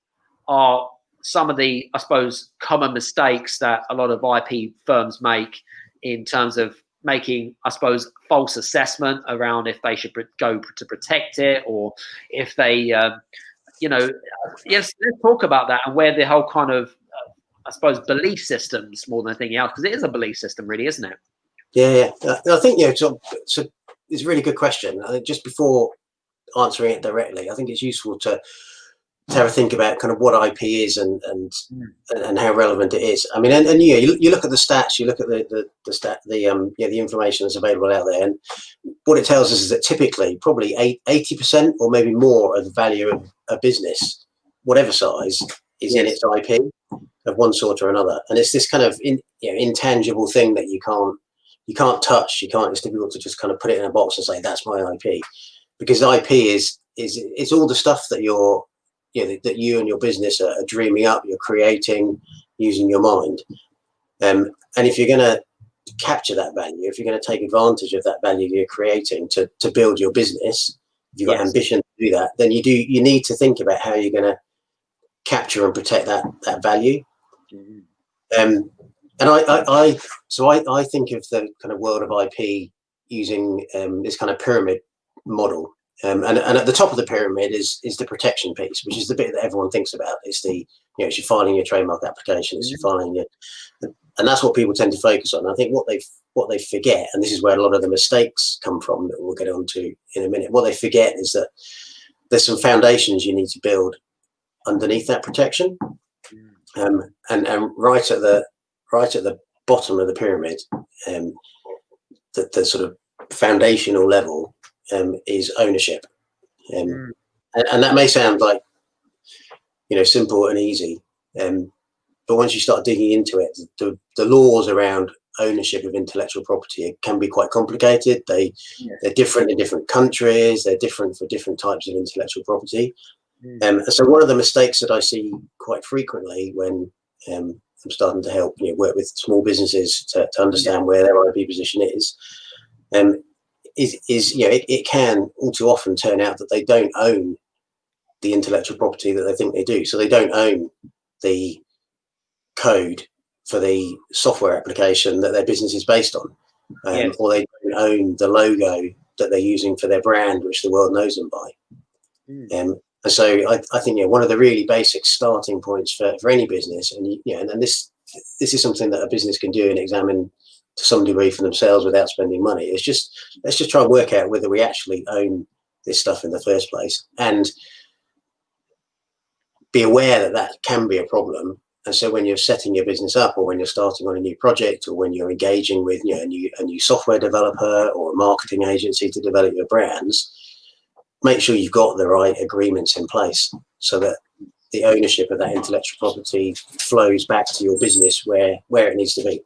[SPEAKER 1] are some of the, I suppose, common mistakes that a lot of IP firms make in terms of making, I suppose, false assessment around if they should go to protect it, or if they, yes, let's talk about that, and where the whole kind of, I suppose, belief systems more than anything else, because it is a belief system, really, isn't it?
[SPEAKER 3] Yeah. I think so it's a really good question. I think just before answering it directly, I think it's useful to have a think about kind of what IP is and how relevant it is. I mean, and you look at the stats, you look at the information that's available out there, and what it tells us is that typically probably 80% or maybe more of the value of a business, whatever size, is in its IP of one sort or another. And it's this kind of intangible thing that you can't touch. It's difficult to just kind of put it in a box and say that's my IP, because IP is it's all the stuff that that you and your business are dreaming up, you're creating using your mind. And if you're going to capture that value, if you're going to take advantage of that value you're creating to build your business, if you've got ambition to do that, then you need to think about how you're going to capture and protect that value. And I think of the kind of world of IP using this kind of pyramid model. And at the top of the pyramid is the protection piece, which is the bit that everyone thinks about. It's you're filing your trademark application, it's you're filing and that's what people tend to focus on. I think what they forget, and this is where a lot of the mistakes come from that we'll get onto in a minute. What they forget is that there's some foundations you need to build underneath that protection, and right at the bottom of the pyramid, the sort of foundational level is ownership, and that may sound like simple and easy, but once you start digging into it, the laws around ownership of intellectual property can be quite complicated. They're different in different countries. They're different for different types of intellectual property. So one of the mistakes that I see quite frequently when I'm starting to help work with small businesses to understand where their IP position is it can all too often turn out that they don't own the intellectual property that they think they do. So they don't own the code for the software application that their business is based on, or they don't own the logo that they're using for their brand, which the world knows them by. And so I think one of the really basic starting points for any business, and this is something that a business can do and examine to some degree for themselves without spending money. Let's just try and work out whether we actually own this stuff in the first place, and be aware that can be a problem. And so when you're setting your business up, or when you're starting on a new project, or when you're engaging with a new software developer or a marketing agency to develop your brands, make sure you've got the right agreements in place so that the ownership of that intellectual property flows back to your business where it needs to be.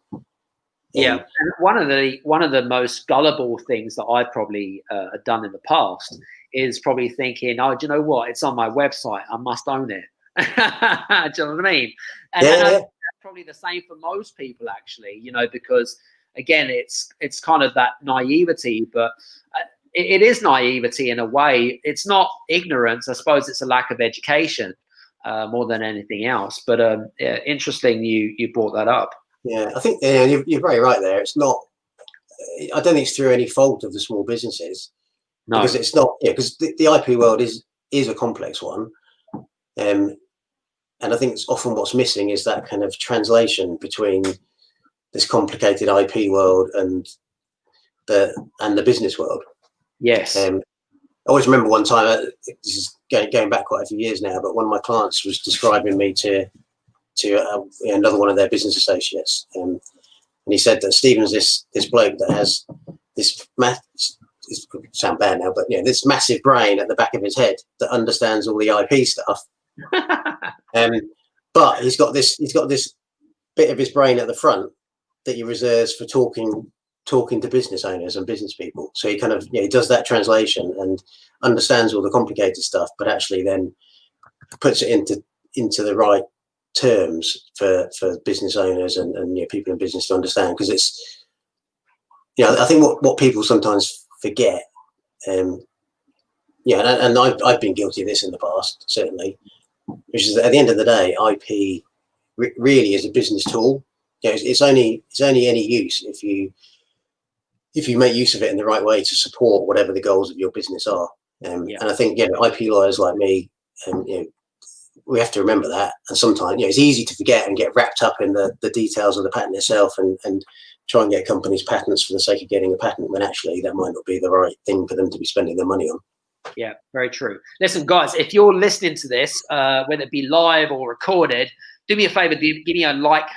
[SPEAKER 1] Yeah, and one of the most gullible things that I've probably done in the past is probably thinking, oh, do you know what? It's on my website. I must own it. Do you know what I mean? And,
[SPEAKER 3] Yeah,
[SPEAKER 1] and
[SPEAKER 3] yeah.
[SPEAKER 1] that's probably the same for most people, actually. You know, because again, it's kind of that naivety, but it is naivety in a way. It's not ignorance. I suppose it's a lack of education more than anything else. But yeah, interesting you brought that up.
[SPEAKER 3] Yeah, I think you're very right there. It's not. I don't think it's through any fault of the small businesses,
[SPEAKER 1] No.
[SPEAKER 3] because it's not. Yeah, because the IP world is a complex one, and I think it's often what's missing is that kind of translation between this complicated IP world and the business world.
[SPEAKER 1] Yes.
[SPEAKER 3] I always remember one time. This is going back quite a few years now, but one of my clients was describing me to another one of their business associates, and he said that Stephen's this bloke that has this this sound bad now, but this massive brain at the back of his head that understands all the IP stuff. But he's got this bit of his brain at the front that he reserves for talking to business owners and business people. So he kind of he does that translation and understands all the complicated stuff, but actually then puts it into the right terms for business owners and people in business to understand, because it's I think what people sometimes forget, and I've been guilty of this in the past, certainly, which is that at the end of the day, IP really is a business tool. It's only any use if you make use of it in the right way to support whatever the goals of your business are. And I think IP lawyers like me, we have to remember that. And sometimes it's easy to forget and get wrapped up in the details of the patent itself and try and get companies patents for the sake of getting a patent, when actually that might not be the right thing for them to be spending their money on.
[SPEAKER 1] Yeah, very true. Listen, guys, if you're listening to this, whether it be live or recorded, do me a favor, give me a like,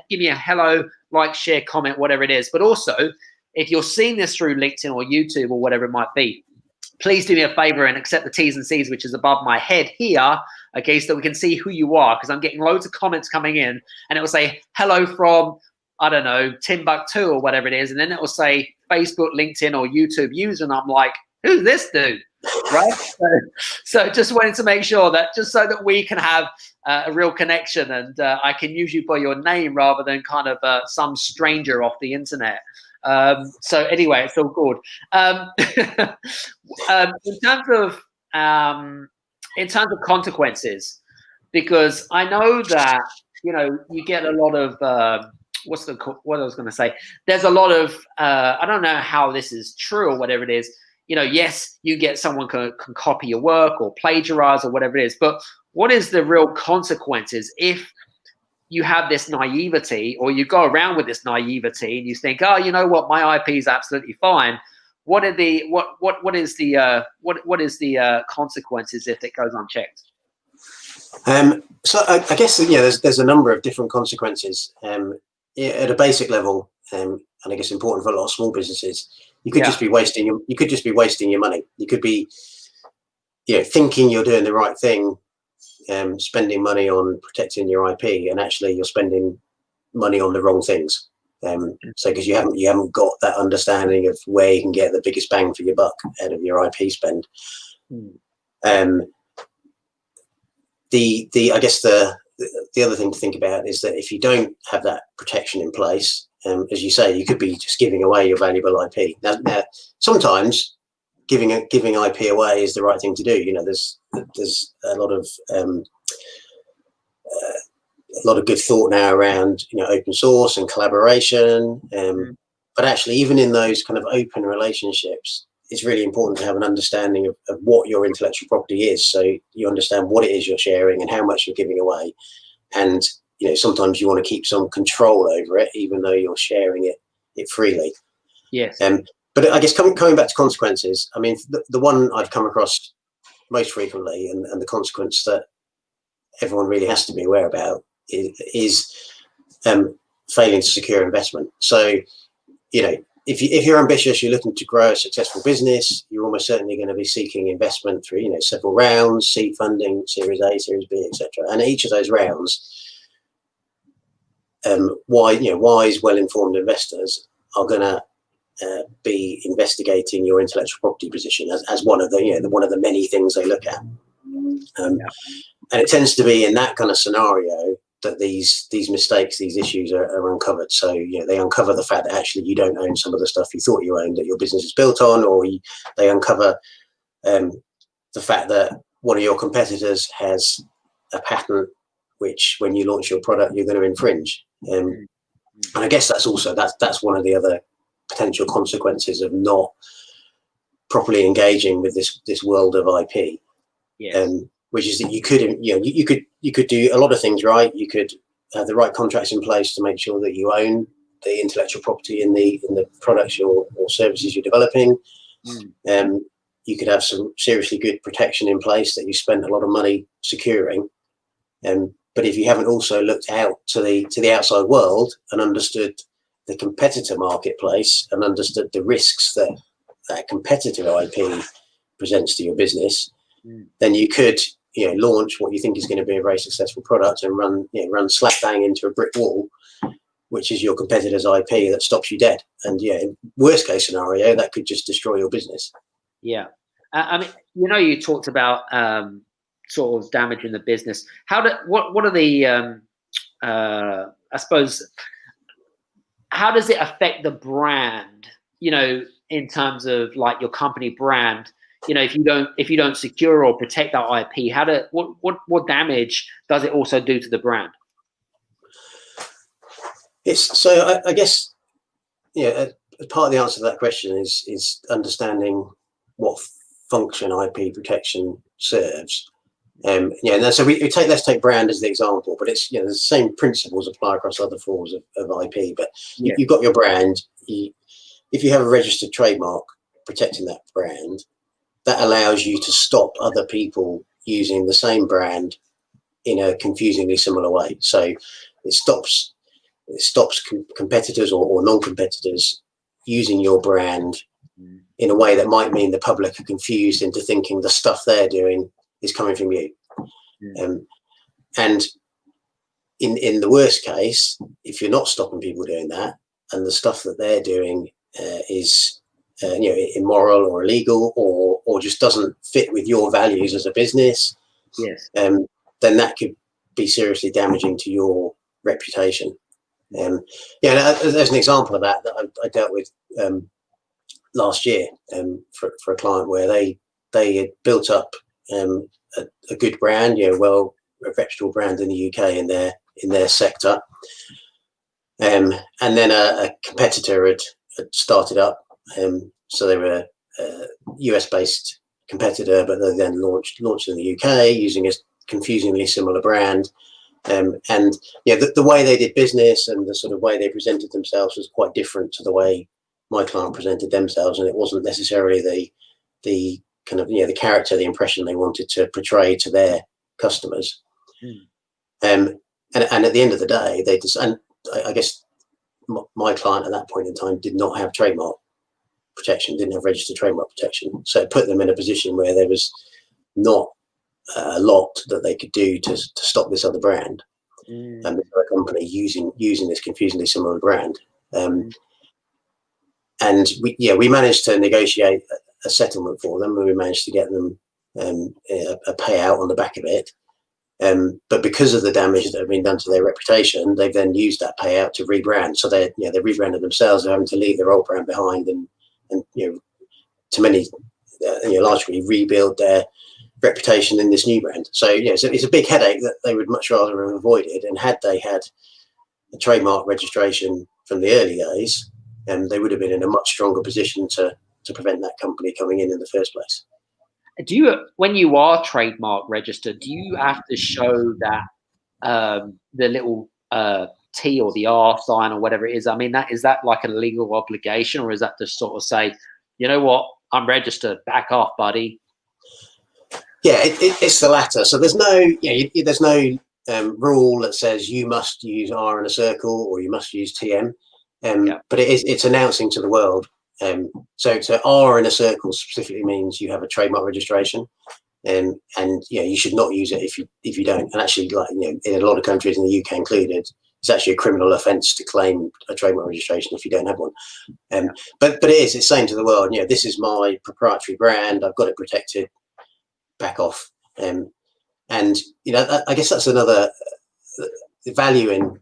[SPEAKER 1] give me a hello, like, share, comment, whatever it is. But also, if you're seeing this through LinkedIn or YouTube or whatever it might be, please do me a favor and accept the T's and C's, which is above my head here, okay, so that we can see who you are, because I'm getting loads of comments coming in, and it will say, hello from, I don't know, Timbuktu or whatever it is, and then it will say Facebook, LinkedIn, or YouTube user, and I'm like, who's this dude? Right? So just wanted to make sure that, just so that we can have a real connection, and I can use you by your name rather than kind of some stranger off the internet. So anyway, it's all good. In terms of consequences, because I know that you get a lot of what I was going to say. There's a lot of I don't know how this is true or whatever it is. Yes, you get someone can copy your work or plagiarize or whatever it is, but what is the real consequences if you have this naivety, or you go around with this naivety and you think, oh, you know what, my IP is absolutely fine. What is the consequences if it goes unchecked?
[SPEAKER 3] So I guess there's a number of different consequences at a basic level, and I guess important for a lot of small businesses. You could just be wasting your money. You could be thinking you're doing the right thing, spending money on protecting your IP, and actually you're spending money on the wrong things. So because you haven't got that understanding of where you can get the biggest bang for your buck out of your IP spend. I guess the other thing to think about is that if you don't have that protection in place, as you say, you could be just giving away your valuable IP. Now sometimes giving IP away is the right thing to do. There's a lot of good thought now around open source and collaboration, but actually even in those kind of open relationships, it's really important to have an understanding of what your intellectual property is, so you understand what it is you're sharing and how much you're giving away. And sometimes you want to keep some control over it, even though you're sharing it freely.
[SPEAKER 1] Yes.
[SPEAKER 3] But I guess coming back to consequences, I mean, the one I've come across most frequently, and the consequence that everyone really has to be aware about is failing to secure investment. So, if you're ambitious, you're looking to grow a successful business, you're almost certainly going to be seeking investment through several rounds, seed funding, Series A, Series B, etc. And each of those rounds, wise, well-informed investors are going to be investigating your intellectual property position as one of the many things they look at. And it tends to be in that kind of scenario that these mistakes, these issues are uncovered. So they uncover the fact that actually you don't own some of the stuff you thought you owned that your business is built on, or they uncover the fact that one of your competitors has a patent which, when you launch your product, you're going to infringe. And I guess that's one of the other potential consequences of not properly engaging with this world of IP.
[SPEAKER 1] Yes.
[SPEAKER 3] Which is that you could do a lot of things right. You could have the right contracts in place to make sure that you own the intellectual property in the products or services you're developing. You could have some seriously good protection in place that you spent a lot of money securing. But if you haven't also looked out to the outside world and understood the competitor marketplace and understood the risks that competitive IP presents to your business, then you could launch what you think is going to be a very successful product and run slap bang into a brick wall, which is your competitor's IP that stops you dead. And in worst case scenario, that could just destroy your business.
[SPEAKER 1] Yeah. I mean, you talked about sort of damaging the business. What are the I suppose, how does it affect the brand, in terms of like your company brand? If you don't secure or protect that IP, what damage does it also do to the brand?
[SPEAKER 3] I guess part of the answer to that question is understanding what function IP protection serves. And so let's take brand as the example, but it's the same principles apply across other forms of IP. But you've got your brand. If you have a registered trademark protecting that brand, that allows you to stop other people using the same brand in a confusingly similar way. So it stops competitors or non-competitors using your brand in a way that might mean the public are confused into thinking the stuff they're doing is coming from you. And in the worst case, if you're not stopping people doing that, and the stuff that they're doing is immoral or illegal or just doesn't fit with your values as a business, then that could be seriously damaging to your reputation. There's an example of that I dealt with last year for a client where they had built up a good brand, a reputable brand in the UK in their sector, and then a competitor had started up. So they were a US-based competitor, but they then launched in the UK using a confusingly similar brand. The way they did business and the sort of way they presented themselves was quite different to the way my client presented themselves, and it wasn't necessarily the kind of the character, the impression they wanted to portray to their customers. And at the end of the day, I guess my client at that point in time did not have trademark protection, didn't have registered trademark protection, so it put them in a position where there was not a lot that they could do to stop this other brand and this other company using this confusingly similar brand. And we managed to negotiate a settlement for them, and we managed to get them a payout on the back of it. But because of the damage that had been done to their reputation, they've then used that payout to rebrand. So they rebranded themselves, they're having to leave their old brand behind and to many largely rebuild their reputation in this new brand. So it's a big headache that they would much rather have avoided. And had they had a trademark registration from the early days, they would have been in a much stronger position to prevent that company coming in the first place.
[SPEAKER 1] Do you, when you are trademark registered, do you have to show that the little T or the R sign or whatever it is? I mean, is that like a legal obligation, or is that just sort of say, you know what, I'm registered, back off, buddy?
[SPEAKER 3] Yeah, it's the latter. So there's no rule that says you must use R in a circle or you must use TM, but it's announcing to the world. So R in a circle specifically means you have a trademark registration, and you should not use it if you don't. And actually, in a lot of countries, in the UK included, it's actually a criminal offence to claim a trademark registration if you don't have one. But it's saying to the world, this is my proprietary brand. I've got it protected. Back off. And I guess that's another value in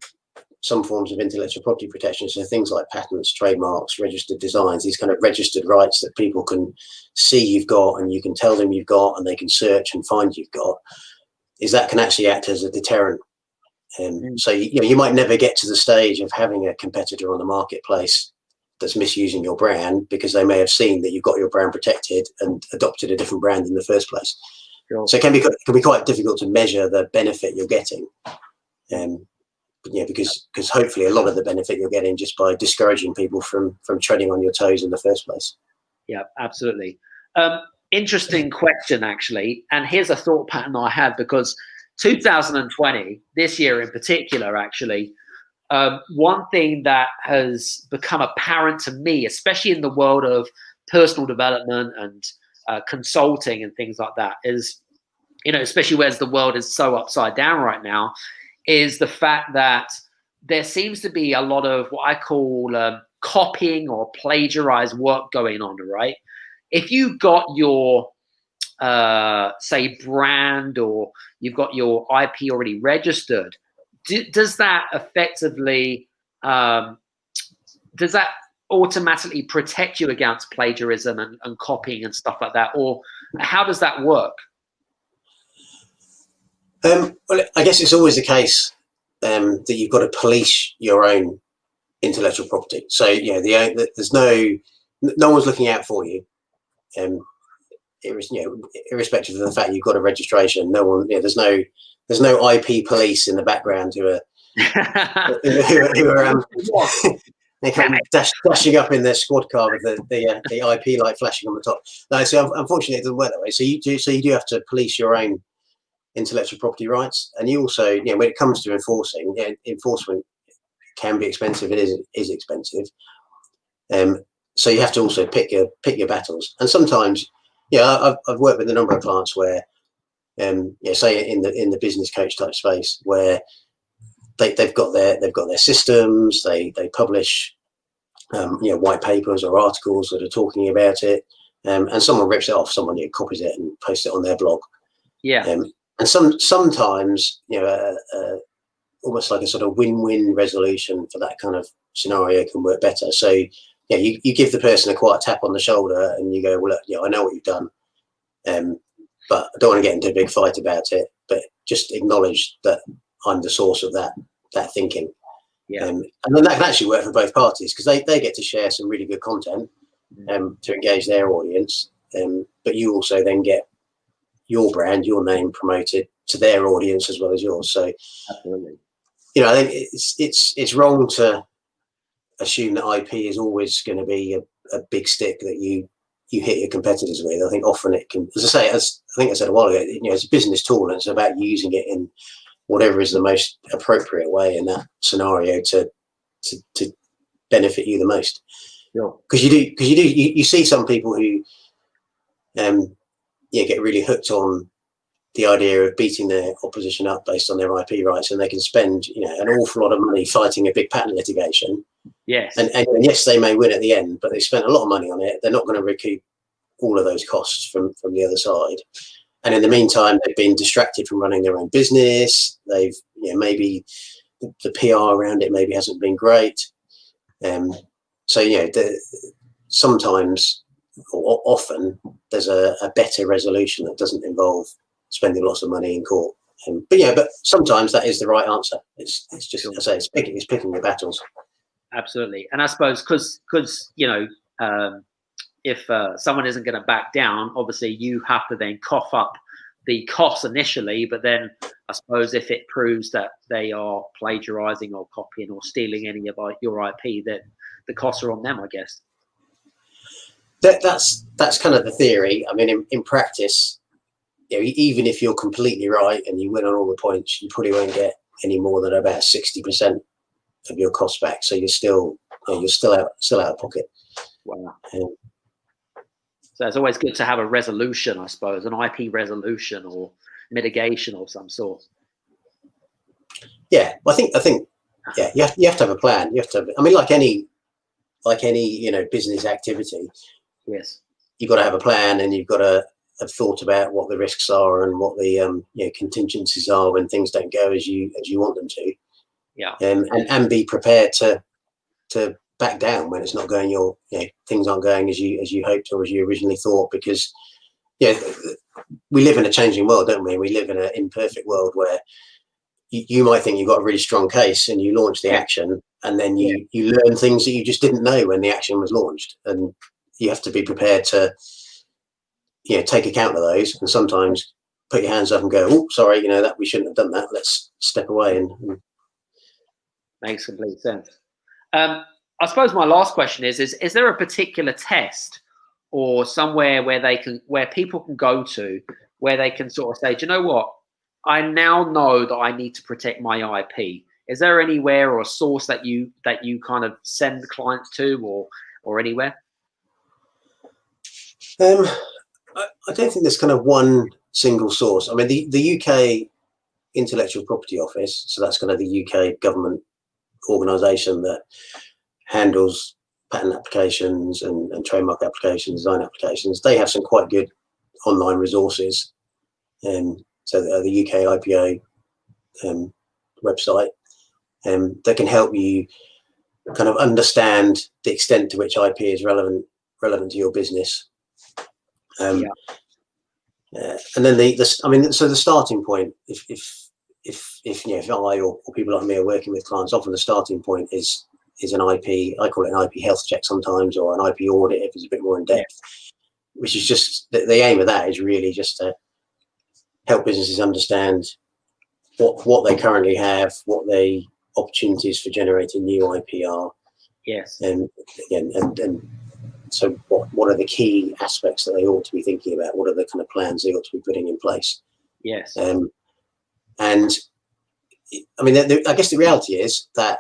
[SPEAKER 3] some forms of intellectual property protection. So things like patents, trademarks, registered designs, these kind of registered rights that people can see you've got, and you can tell them you've got, and they can search and find you've got, is that can actually act as a deterrent. So you might never get to the stage of having a competitor on the marketplace that's misusing your brand, because they may have seen that you've got your brand protected and adopted a different brand in the first place. Sure. So it can be quite difficult to measure the benefit you're getting. Because hopefully a lot of the benefit you're getting just by discouraging people from treading on your toes in the first place.
[SPEAKER 1] Yeah, absolutely. Interesting question, actually. And here's a thought pattern I had, because 2020, this year in particular, actually, one thing that has become apparent to me, especially in the world of personal development and consulting and things like that, is, especially whereas the world is so upside down right now, is the fact that there seems to be a lot of what I call copying or plagiarized work going on, right? If you got your, say, brand, or you've got your IP already registered, does that effectively, does that automatically protect you against plagiarism and copying and stuff like that? Or how does that work?
[SPEAKER 3] Well, I guess it's always the case that you've got to police your own intellectual property. So there's no one's looking out for you, irrespective of the fact you've got a registration. No one, there's no IP police in the background who are they come dashing up in their squad car with the IP light flashing on the top. No, so unfortunately it doesn't work that way. So you do have to police your own intellectual property rights, and you also, when it comes to enforcing, enforcement can be expensive. It is expensive. So you have to also pick your battles. And sometimes, I've worked with a number of clients where, say in the business coach type space, where they've got their systems, they publish white papers or articles that are talking about it, and someone rips it off, someone copies it and posts it on their blog. And sometimes, almost like a sort of win-win resolution for that kind of scenario can work better. So, you give the person a quiet tap on the shoulder and you go, well, look, I know what you've done, but I don't want to get into a big fight about it, but just acknowledge that I'm the source of that thinking. And then that can actually work for both parties, because they get to share some really good content to engage their audience, but you also then get your brand, your name promoted to their audience as well as yours. So, absolutely, I think it's wrong to assume that IP is always going to be a big stick that you hit your competitors with. I think often it can, as I think I said a while ago, it's a business tool, and it's about using it in whatever is the most appropriate way in that scenario to benefit you the most. Because you see some people who get really hooked on the idea of beating their opposition up based on their IP rights, and they can spend an awful lot of money fighting a big patent litigation.
[SPEAKER 1] Yes.
[SPEAKER 3] And yes, they may win at the end, but they've spent a lot of money on it. They're not going to recoup all of those costs from the other side. And in the meantime, they've been distracted from running their own business. They've maybe the PR around it maybe hasn't been great. So sometimes, or often, there's a better resolution that doesn't involve spending lots of money in court. But sometimes that is the right answer. It's just, as I say, it's picking your battles.
[SPEAKER 1] Absolutely. And I suppose because if someone isn't going to back down, obviously you have to then cough up the costs initially, but then I suppose if it proves that they are plagiarizing or copying or stealing any of your IP, that the costs are on them, I guess.
[SPEAKER 3] That's kind of the theory. I mean, in practice, even if you're completely right and you win on all the points, you probably won't get any more than about 60% of your costs back. So you're still out of pocket.
[SPEAKER 1] Wow. So it's always good to have a resolution, I suppose, an IP resolution or mitigation of some sort.
[SPEAKER 3] Yeah, well, I think yeah, you have to have a plan. You have to have, I mean, like any business activity.
[SPEAKER 1] Yes.
[SPEAKER 3] You've got to have a plan, and you've got to have thought about what the risks are and what the contingencies are when things don't go as you want them to.
[SPEAKER 1] Yeah.
[SPEAKER 3] And be prepared to back down when it's not going things aren't going as you hoped or as you originally thought, because we live in a changing world, don't we? We live in an imperfect world where you might think you've got a really strong case and you launch the action, and then you learn things that you just didn't know when the action was launched, and you have to be prepared to take account of those, and sometimes put your hands up and go, oh, sorry, that we shouldn't have done that, let's step away. And
[SPEAKER 1] makes complete sense. I suppose my last question is there a particular test or somewhere where people can go to where they can sort of say, do you know what, I now know that I need to protect my IP? Is there anywhere or a source that you kind of send clients to or anywhere?
[SPEAKER 3] I don't think there's kind of one single source. I mean, the UK Intellectual Property Office, so that's kind of the UK government organisation that handles patent applications and trademark applications, design applications. They have some quite good online resources. So the UK IPO website, that can help you kind of understand the extent to which IP is relevant to your business. And then so the starting point, if I or people like me are working with clients, often the starting point is an IP. I call it an IP health check sometimes, or an IP audit if it's a bit more in depth. Which is just the aim of that is really just to help businesses understand what they currently have, what the opportunities for generating new IP are.
[SPEAKER 1] Yes.
[SPEAKER 3] And again, and so what are the key aspects that they ought to be thinking about? What are the kind of plans they ought to be putting in place?
[SPEAKER 1] Yes.
[SPEAKER 3] And I mean, I guess the reality is that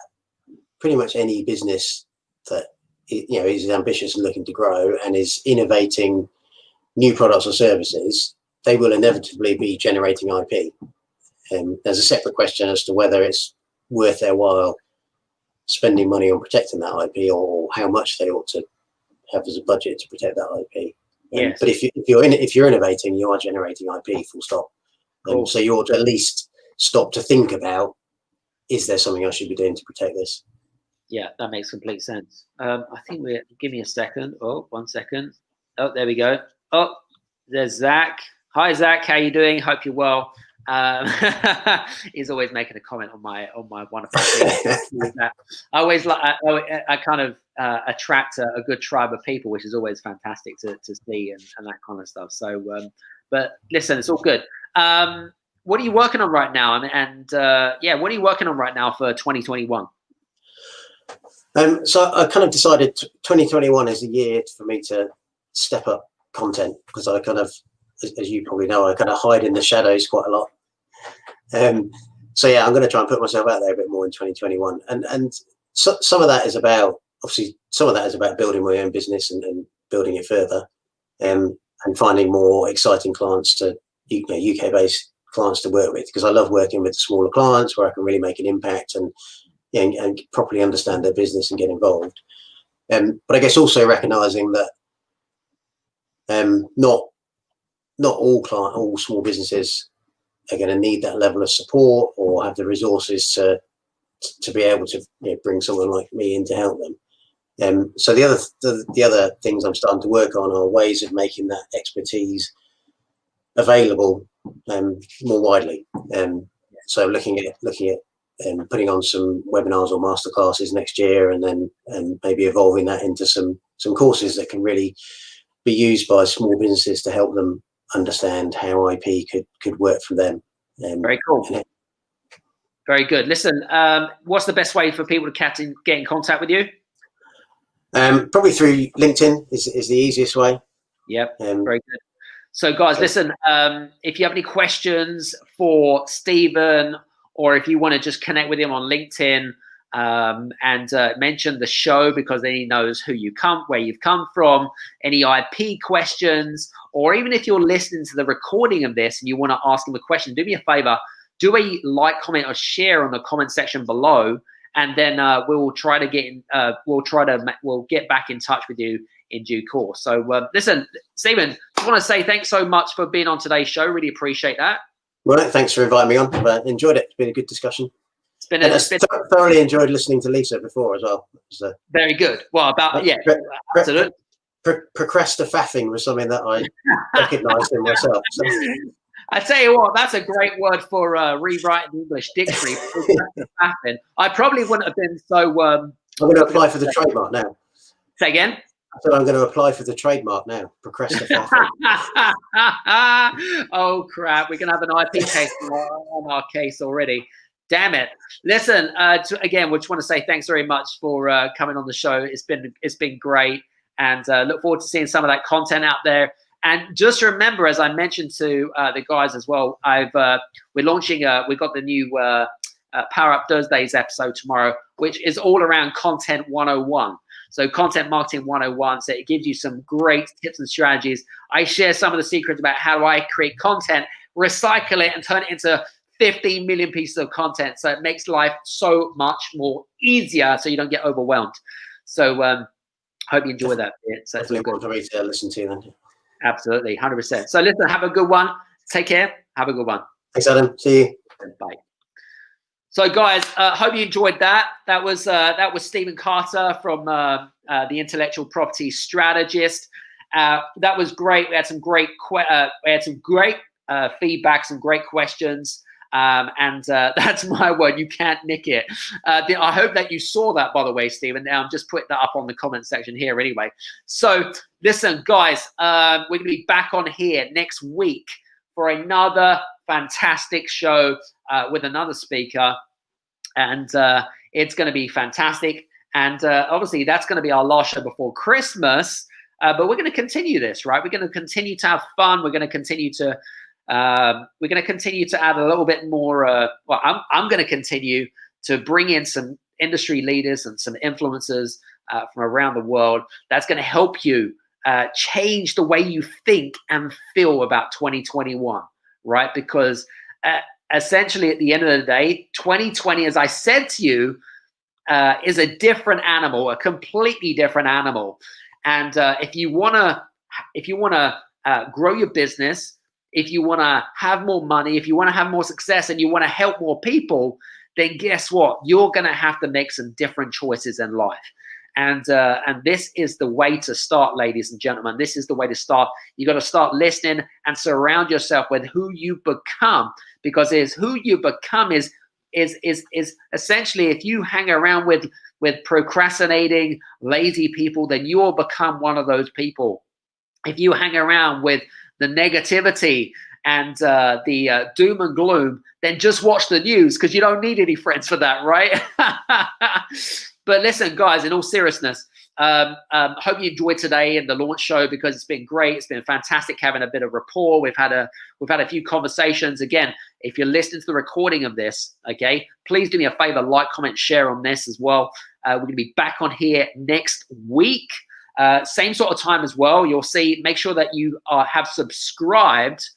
[SPEAKER 3] pretty much any business that is ambitious and looking to grow and is innovating new products or services, they will inevitably be generating IP. There's a separate question as to whether it's worth their while spending money on protecting that IP, or how much they ought to have as a budget to protect that IP.
[SPEAKER 1] Yes.
[SPEAKER 3] But if you're innovating, you are generating IP, full stop.
[SPEAKER 1] Cool.
[SPEAKER 3] So you ought to at least stop to think about, is there something I should be doing to protect this?
[SPEAKER 1] Yeah, that makes complete sense. I think give me a second. Oh, 1 second. Oh, there we go. Oh, there's Zach. Hi, Zach. How you doing? Hope you're well. He's always making a comment on my wonderful thing. I always I kind of attract a good tribe of people, which is always fantastic to see and that kind of stuff. So, but listen, it's all good. What are you working on right now? And what are you working on right now for 2021?
[SPEAKER 3] So I kind of decided 2021 is the year for me to step up content, because I kind of, as you probably know, I kind of hide in the shadows quite a lot. So yeah, I'm going to try and put myself out there a bit more in 2021. And so, some of that is about building my own business and building it further, and finding more exciting clients to UK-based clients to work with, because I love working with the smaller clients where I can really make an impact and properly understand their business and get involved. But I guess also recognizing that not all small businesses are going to need that level of support or have the resources to be able to bring someone like me in to help them. So the other things I'm starting to work on are ways of making that expertise available more widely. So looking at putting on some webinars or masterclasses next year, and then maybe evolving that into some courses that can really be used by small businesses to help them understand how IP could work for them.
[SPEAKER 1] Very cool. Very good. Listen, what's the best way for people to get in contact with you?
[SPEAKER 3] Probably through LinkedIn is the easiest way.
[SPEAKER 1] Yep. Very good. So guys, listen, if you have any questions for Stephen, or if you want to just connect with him on LinkedIn and mention the show, because then he knows where you've come from, any IP questions, or even if you're listening to the recording of this and you want to ask him a question, do me a favor, do a like, comment, or share on the comment section below, and then we'll try to we'll get back in touch with you in due course. So listen, Stephen, I want to say thanks so much for being on today's show. Really appreciate that.
[SPEAKER 3] Right, thanks for inviting me on. I've enjoyed it. It's been a good discussion. Thoroughly enjoyed listening to Lisa before as well. So,
[SPEAKER 1] very good. Well, absolutely.
[SPEAKER 3] Procrastinating was something that I recognised in myself. So.
[SPEAKER 1] I tell you what, that's a great word for rewriting the English dictionary. I probably wouldn't have been so. I'm
[SPEAKER 3] going to apply for the trademark now.
[SPEAKER 1] Say again.
[SPEAKER 3] So I'm going to apply for the trademark now. Procrastinating.
[SPEAKER 1] Oh crap! We're going to have an IP case on our case already. Damn it! Listen, again, we just want to say thanks very much for coming on the show. It's been great, and look forward to seeing some of that content out there. And just remember, as I mentioned to the guys as well, we're launching. We've got the new Power Up Thursdays episode tomorrow, which is all around content 101. So content marketing 101. So it gives you some great tips and strategies. I share some of the secrets about how I create content, recycle it, and turn it into 15 million pieces of content. So it makes life so much more easier, so you don't get overwhelmed. So hope you enjoy that bit. So it's all good
[SPEAKER 3] for me to listen to then.
[SPEAKER 1] Absolutely, 100%. So listen, have a good one. Take care. Have a good one.
[SPEAKER 3] Thanks, Adam. See you.
[SPEAKER 1] Bye. So guys, hope you enjoyed that. That was Stephen Carter from the Intellectual Property Strategist. That was great. We had some great feedback, some great questions. And that's my word. You can't nick it. I hope that you saw that, by the way, Stephen. Now I'm just putting that up on the comment section here anyway. So listen, guys, we're going to be back on here next week for another fantastic show with another speaker. And it's going to be fantastic. And obviously, that's going to be our last show before Christmas. But we're going to continue this, right? We're going to continue to have fun. We're going to continue to add a little bit more. I'm going to continue to bring in some industry leaders and some influencers from around the world. That's going to help you change the way you think and feel about 2021, right? Because essentially, at the end of the day, 2020, as I said to you, is a different animal, a completely different animal. And if you wanna grow your business, if you want to have more money, if you want to have more success, and you want to help more people, then guess what? You're going to have to make some different choices in life. And this is the way to start, ladies and gentlemen. This is the way to start. You got to start listening and surround yourself with who you become, because it's who you become is essentially, if you hang around with procrastinating, lazy people, then you'll become one of those people. If you hang around with the negativity and the doom and gloom, then just watch the news, because you don't need any friends for that, right? But listen, guys, in all seriousness, hope you enjoyed today and the launch show, because it's been great. It's been fantastic having a bit of rapport. We've had a few conversations. Again, if you're listening to the recording of this, okay, please do me a favor, like, comment, share on this as well. We're going to be back on here next week. Same sort of time as well. You'll see. Make sure that you have subscribed.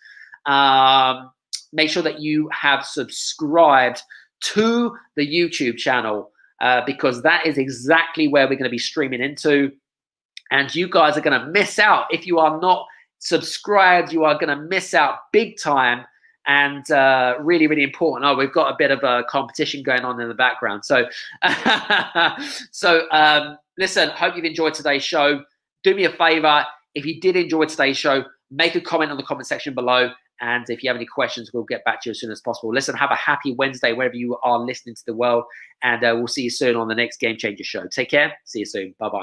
[SPEAKER 1] Make sure that you have subscribed to the YouTube channel, because that is exactly where we're going to be streaming into. And you guys are going to miss out. If you are not subscribed, you are going to miss out big time. And really, really important. Oh, we've got a bit of a competition going on in the background. So, listen, hope you've enjoyed today's show. Do me a favor. If you did enjoy today's show, make a comment on the comment section below. And if you have any questions, we'll get back to you as soon as possible. Listen, have a happy Wednesday wherever you are listening to the world. And we'll see you soon on the next Game Changer show. Take care. See you soon. Bye-bye.